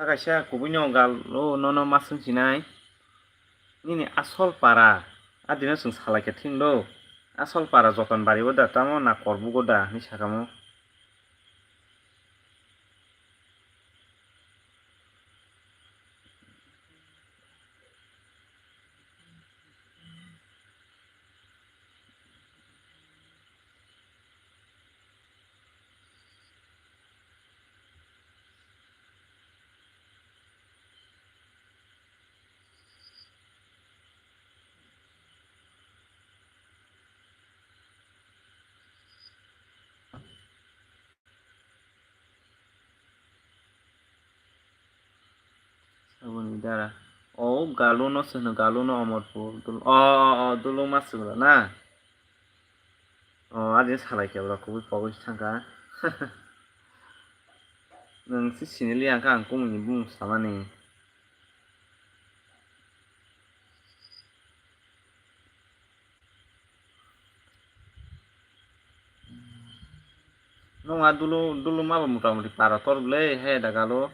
S1: Takaisa kubunyo galo nono masung sinai nini asol para adina sung salake thinglo asol para joton bari boda tamo na korbu goda ni sakamo sabun dara galo no seno galo no amorpur dulu masuk na adin salai ke bro kubu pogis thangka nang si sinili angka angkung ni bung samani nonga dulu maba motamuti para torble he da galo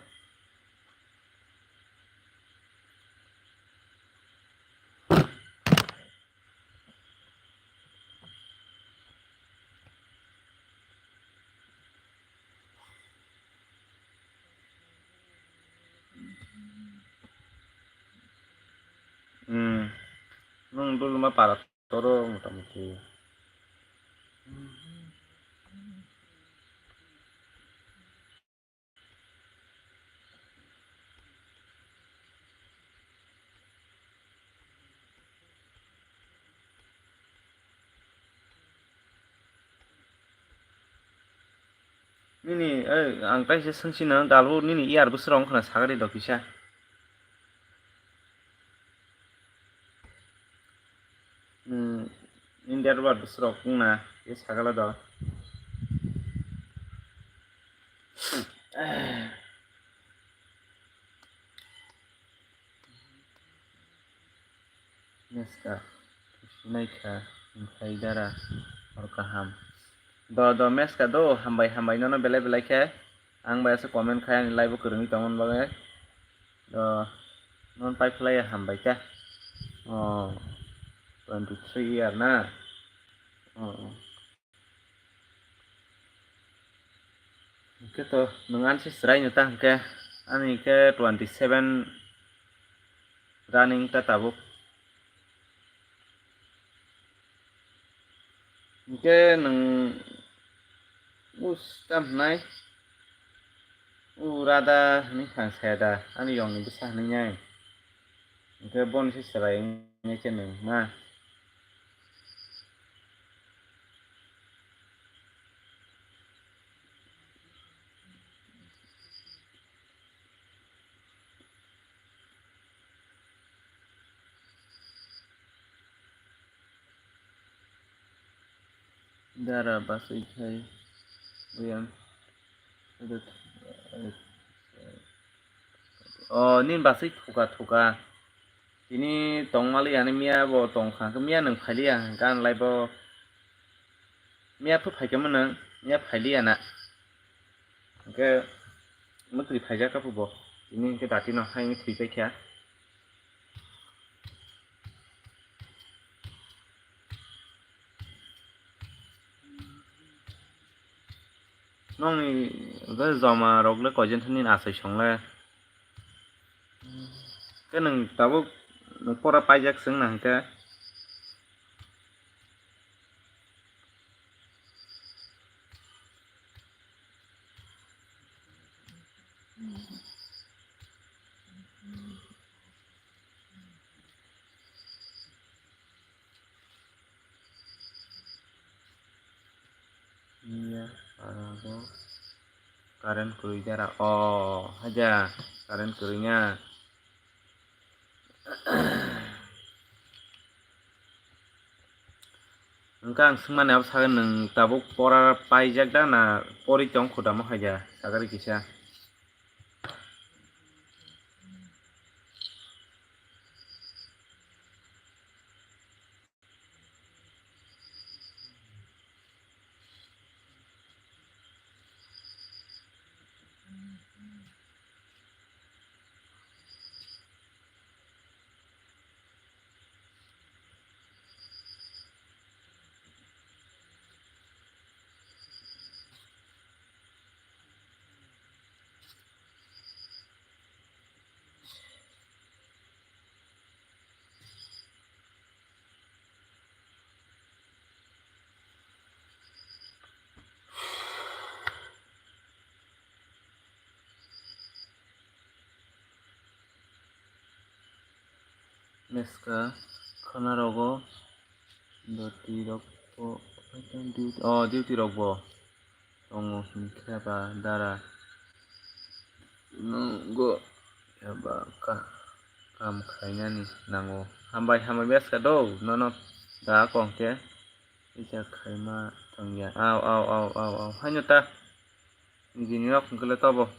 S1: nung dulu ma para toro motamuti nini ang kaisa sungsina galo nini iyar busrong khana sagari do kisa India bar busrok na ye sagala do Meska naika oमफ्राय dara or kaham do meska do hambai no belai ke ang bayasa comment khai ang live kurungi tamon bagai do non pai play hambai ka 23 year na ke to nungan si serai nyata ke ani ke 27 running ta tabuk ke nang ustam nai rada ni khang seda ani yong ni bisa ni nyai ke bon si serai ni ke nang na dara basai khai buyan nin basai thoka tini tongmali ani mia bo tongkhang ke mia nang phailia gan lai bo mia phu phaikeman nang mia phailia na ke mukri phaija ka bo tini ke dati no hai mi thui kya nong ni ga joma rok le koijen thani asai songle ke nang tabuk pora paijak sing nang ke iya parago karen kurui jara oh haja karen kuruinya engka ang singmane abo sagan nang tabuk pora paijak da na pori tong khudamo haja sagari kisa neska khana rogo doti rok po duty rok bo tongo hingkhe ba dara nunggo yaba kam khainani nango hambai hambai beska do nono da kongke ija khaima tongya au haino ta nijini rok hingkhle tobo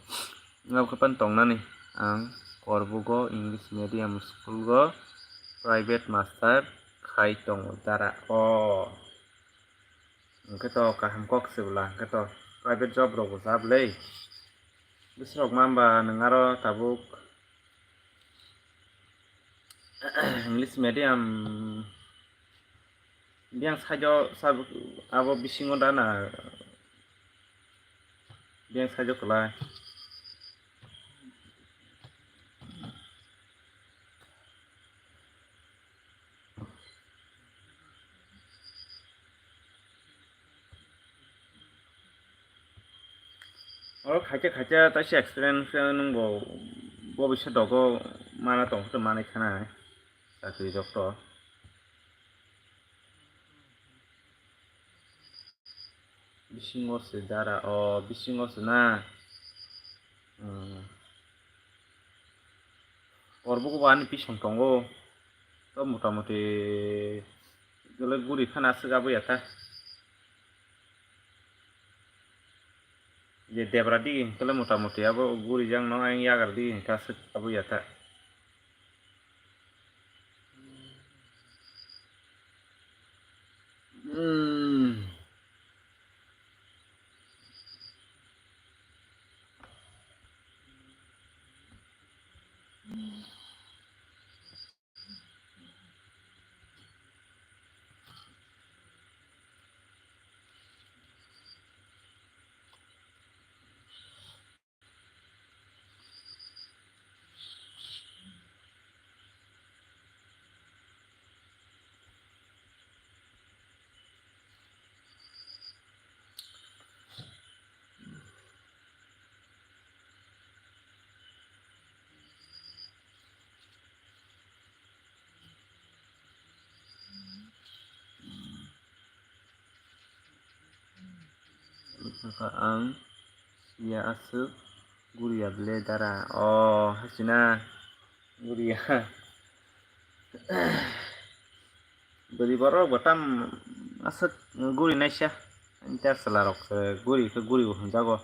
S1: ngab kapan tongnani ang korbugo English medium school go private master khai tongo dara hingke to kaham kok sibla hingke to private job rok bo jablei bisrok mamba nangaro tabuk English medium biang sajo sabuk abo bisingo dana biang sajo kelai খাইছে তাইছে experience nungbo bobissotago mana tongkhe manai khana chakri job to bisingo se dara bisingo se na korbugo bani pisong tongo to motamoti gele guri khana aswk ta je debra digi hingkhle motamoti abo guri jang no ayang yagar digi hingkhe aswk ta maka ang sia aswk guria ble dara hasina guria bari borok bo tam aswk guri naisa inte chwlarok guri khe guri bo hingjago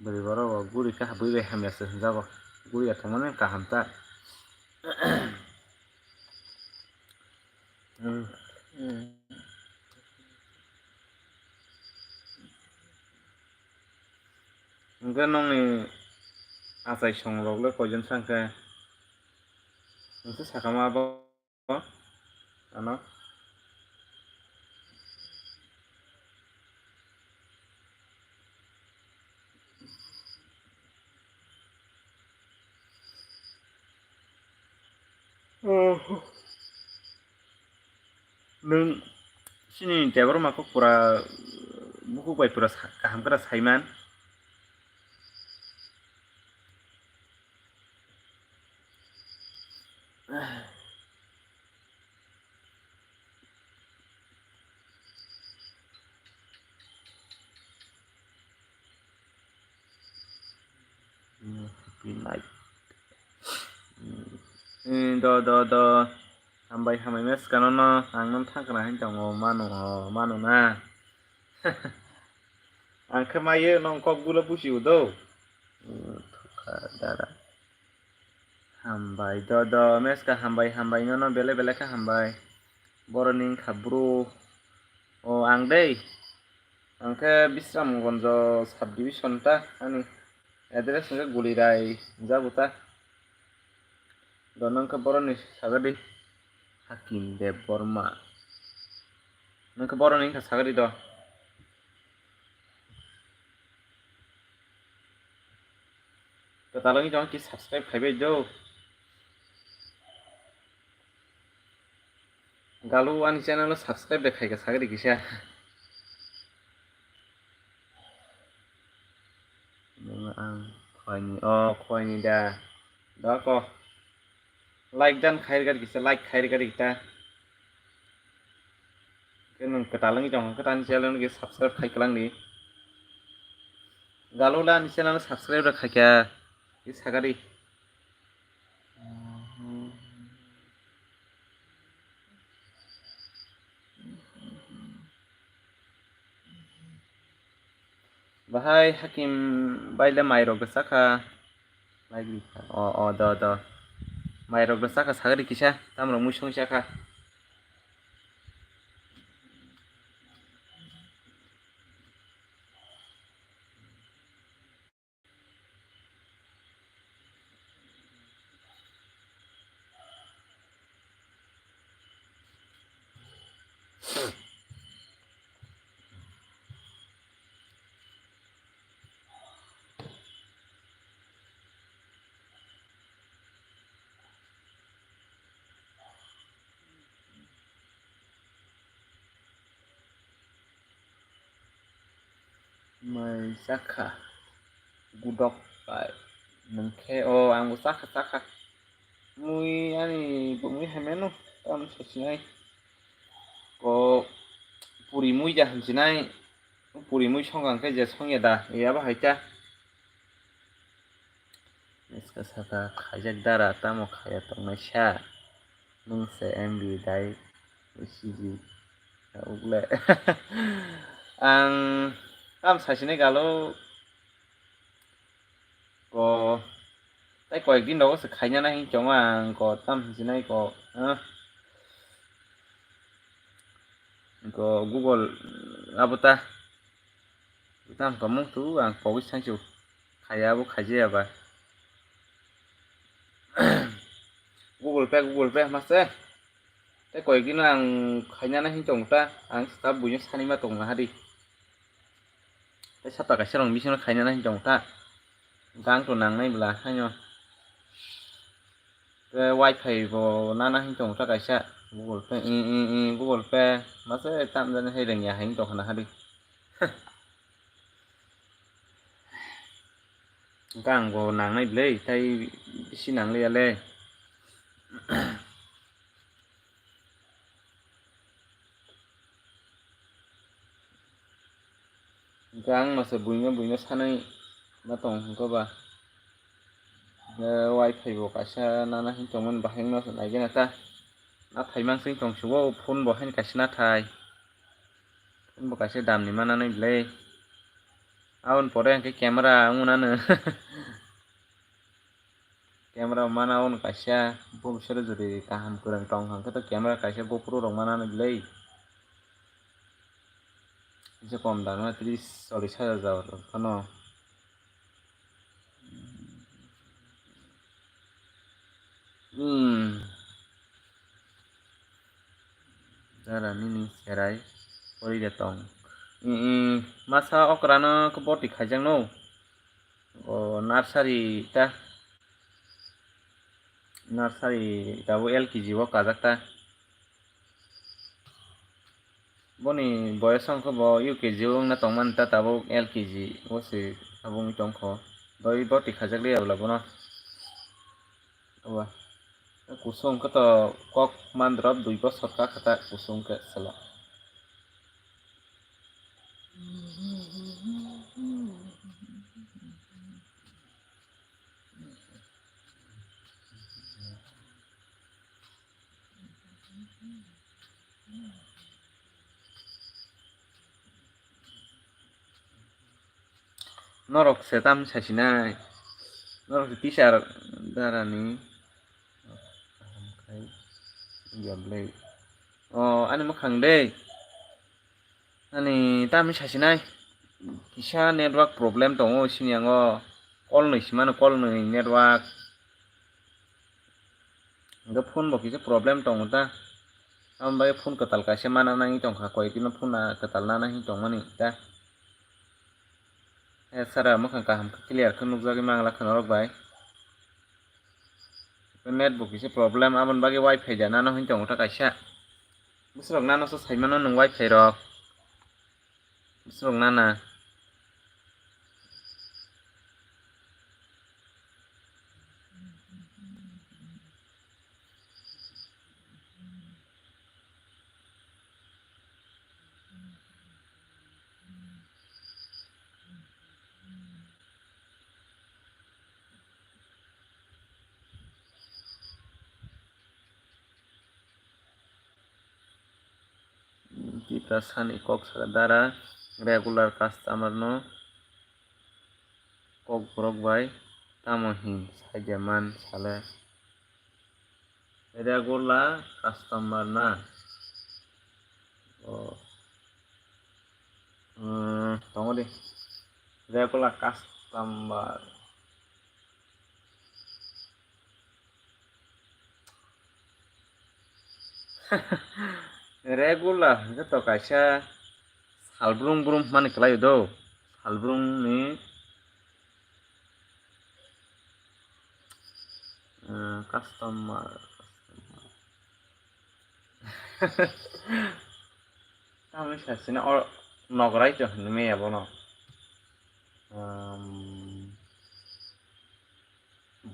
S1: bari borok bo guri khe habui bai hamya se hingjago guria thangmani kaham ta hingke nongni achai song rok le koijon sangkhe nongsi sakama abo ano नों सिनि driver माखौ पुरा बुकु बाय पुरा गाहामगोरा साइमान बिनाय द हामबाय mes kanono ang nam thangkana hin tongo mano na ang kemayo nong kok gula pusi udo dara hambai do mes ka hambai no bele ka hambai boroning khabru o ang dei angke bisram gonjo subdivision ta ani address nge gulirai jabuta donong ke boroni sagadi Hakim Dev Burma nong ke boroni ka sagadi do Talangi jong ki subscribe khaibe jo galu ani channel subscribe de khaiga sagadi kisa ang khoini da da ko like dan khairgar kisa like khairgar kita kenong ketalangi jong ketan channel ki subscribe khaiklang ni galu la ani channel subscribe da khaika ki sagadi bahai hakim baile mairo gesaka lagi do mairo gesaka sagari kisa tamro musong saka mai saka gudok pai nengke ang saka mui ani bumui hameno tam sasinai ko puri mui ja hamsinai puri mui songang ke je songya da ya ba haita neska saka khajak dara tamo khaya tongnai sha nungse mb dai usiji ugle ang tam sasinai galo ko tai কয়েকদিন dago se khaina na hin chong ang ko tam sinai ko Google abuta tam kamu tu ang pawis sanchu khaya bu khaje aba Google Pay mase tai কয়েকদিন ang khaina na hin chong ta ang sta bunya sanima tong na hari tai sapa ka serong bisino khaina na hin chong ta gang to nang nai bla hanyo wifi bo nana hin chong ta kaisa Google Pay Google Pay mase tam jan hai reng ya hin to khana hari gang go nang nai blei tai bisi nang le ale gang mase buino sanai na tong ko ba wifi bo kaisa nana hin chong mon baheng no nai gena ta na thaimang sing tong subo phone bo hain kaisa na thai phone bo kaisa dam ni mana nai blei aun pore ang ke camera ngunano camera mana on kaisa bobsere jodi kaham kurang tong hang to camera kaisa GoPro rong mana nai blei je kom dam na 30-40,000 jawar kano Dara nini serai pori datong masa okrano ke boti khajang no nursery ta nursery दाबो LKG bo kajakta boni boyos ongkho bo UKG wngna tongmani ta tabuk LKG bosi abung tongkho doi boti khajakli abla bono oba kusung kho to kok mandrop 2 bosor ka khata kusung ke sala norok setam sasinai norok teacher darani yablei ani mukhang dei ani tami sasinai kisa network problem tongo sini ango call nei simano call nei network ga phone bo kisa problem tongo ta ambai phone katal kaisa mana nai tongkha koi dino phone na katal na nai tongmani ta sara mukhang kaham clear khe nugjagui mangla khnorok bai net bo kisa problem amon bagi wifi ja nano hin tongo ta kaisa busrok nano so saimano nung wifi rok busrok nana kita sani kok dara regular customer no kok borok bai tamo hin sajaman sale regular customer na tongo di regular customer regular to kaisa salbrung brum mani kelai do salbrung ni customer tami sasina or nograi to me abono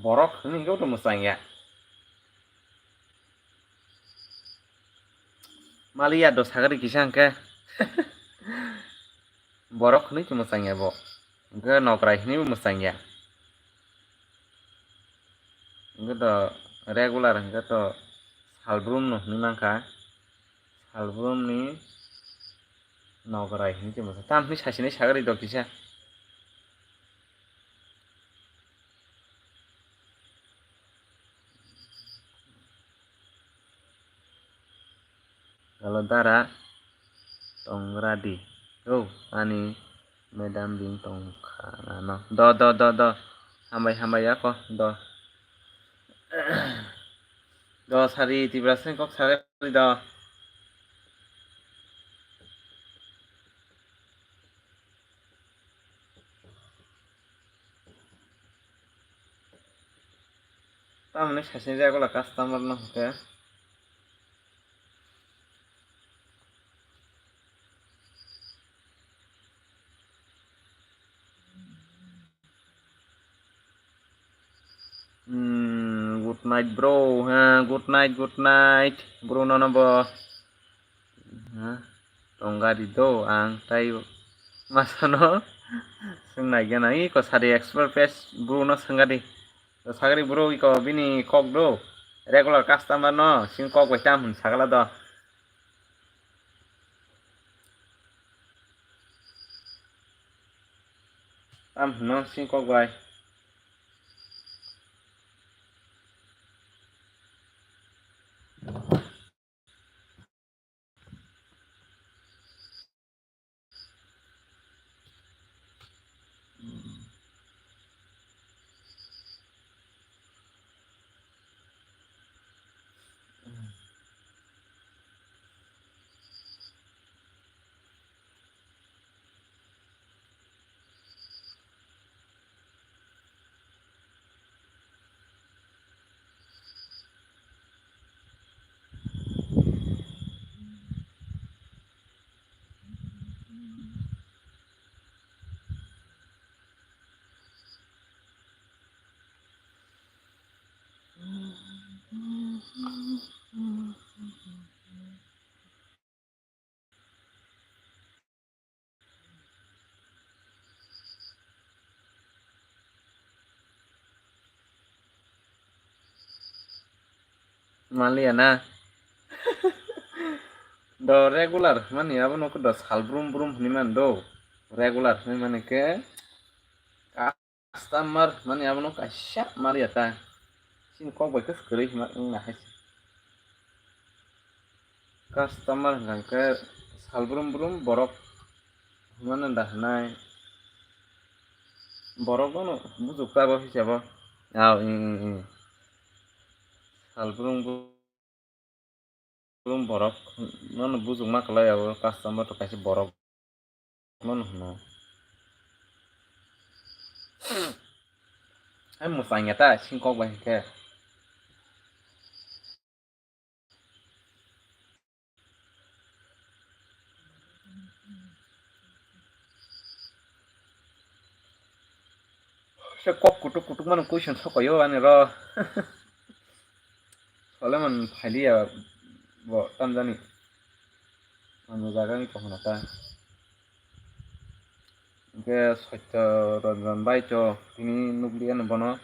S1: borok ni go to musanya malia do sagari kisang ke borok ni musanya bo ge nograi ni musanya ge to regular ge to salbrum no ni mangka salbrum ni nograi ni musa tam ni sasini sagari do kisa kalau dara tongradi ani medam bing tongkha no do hambai ya ko do sari tibrasen kok sagari do tamne sasin jagola customer no ke good night bro good night bro no bo tonggari do ang tai masano sungai gana i ko sari expert page bro no sangari sagari bro ko bini kok do regular customer no sing kok bai tam sagala do tam no sing kok bai Malia na. Do regular mani abo no do salbrum brum ni man do regular ni mani ke customer mani abo no kasya maria ta sin kok bai kes keri ma na hai customer nang ke salbrum brum borok mana dah nai borok no bujuk ta ba hisabo aw salbrum brum borok mana bujuk ma kalai abo customer to kasi borok mana no ai musanya ta sin kok bai ke se kok kutuk mana question sokoyo ani ro soalnya man phali ya bo tanjani anu jaga ni kohona ta ke saitya ranjan bai cho tini nuglian bono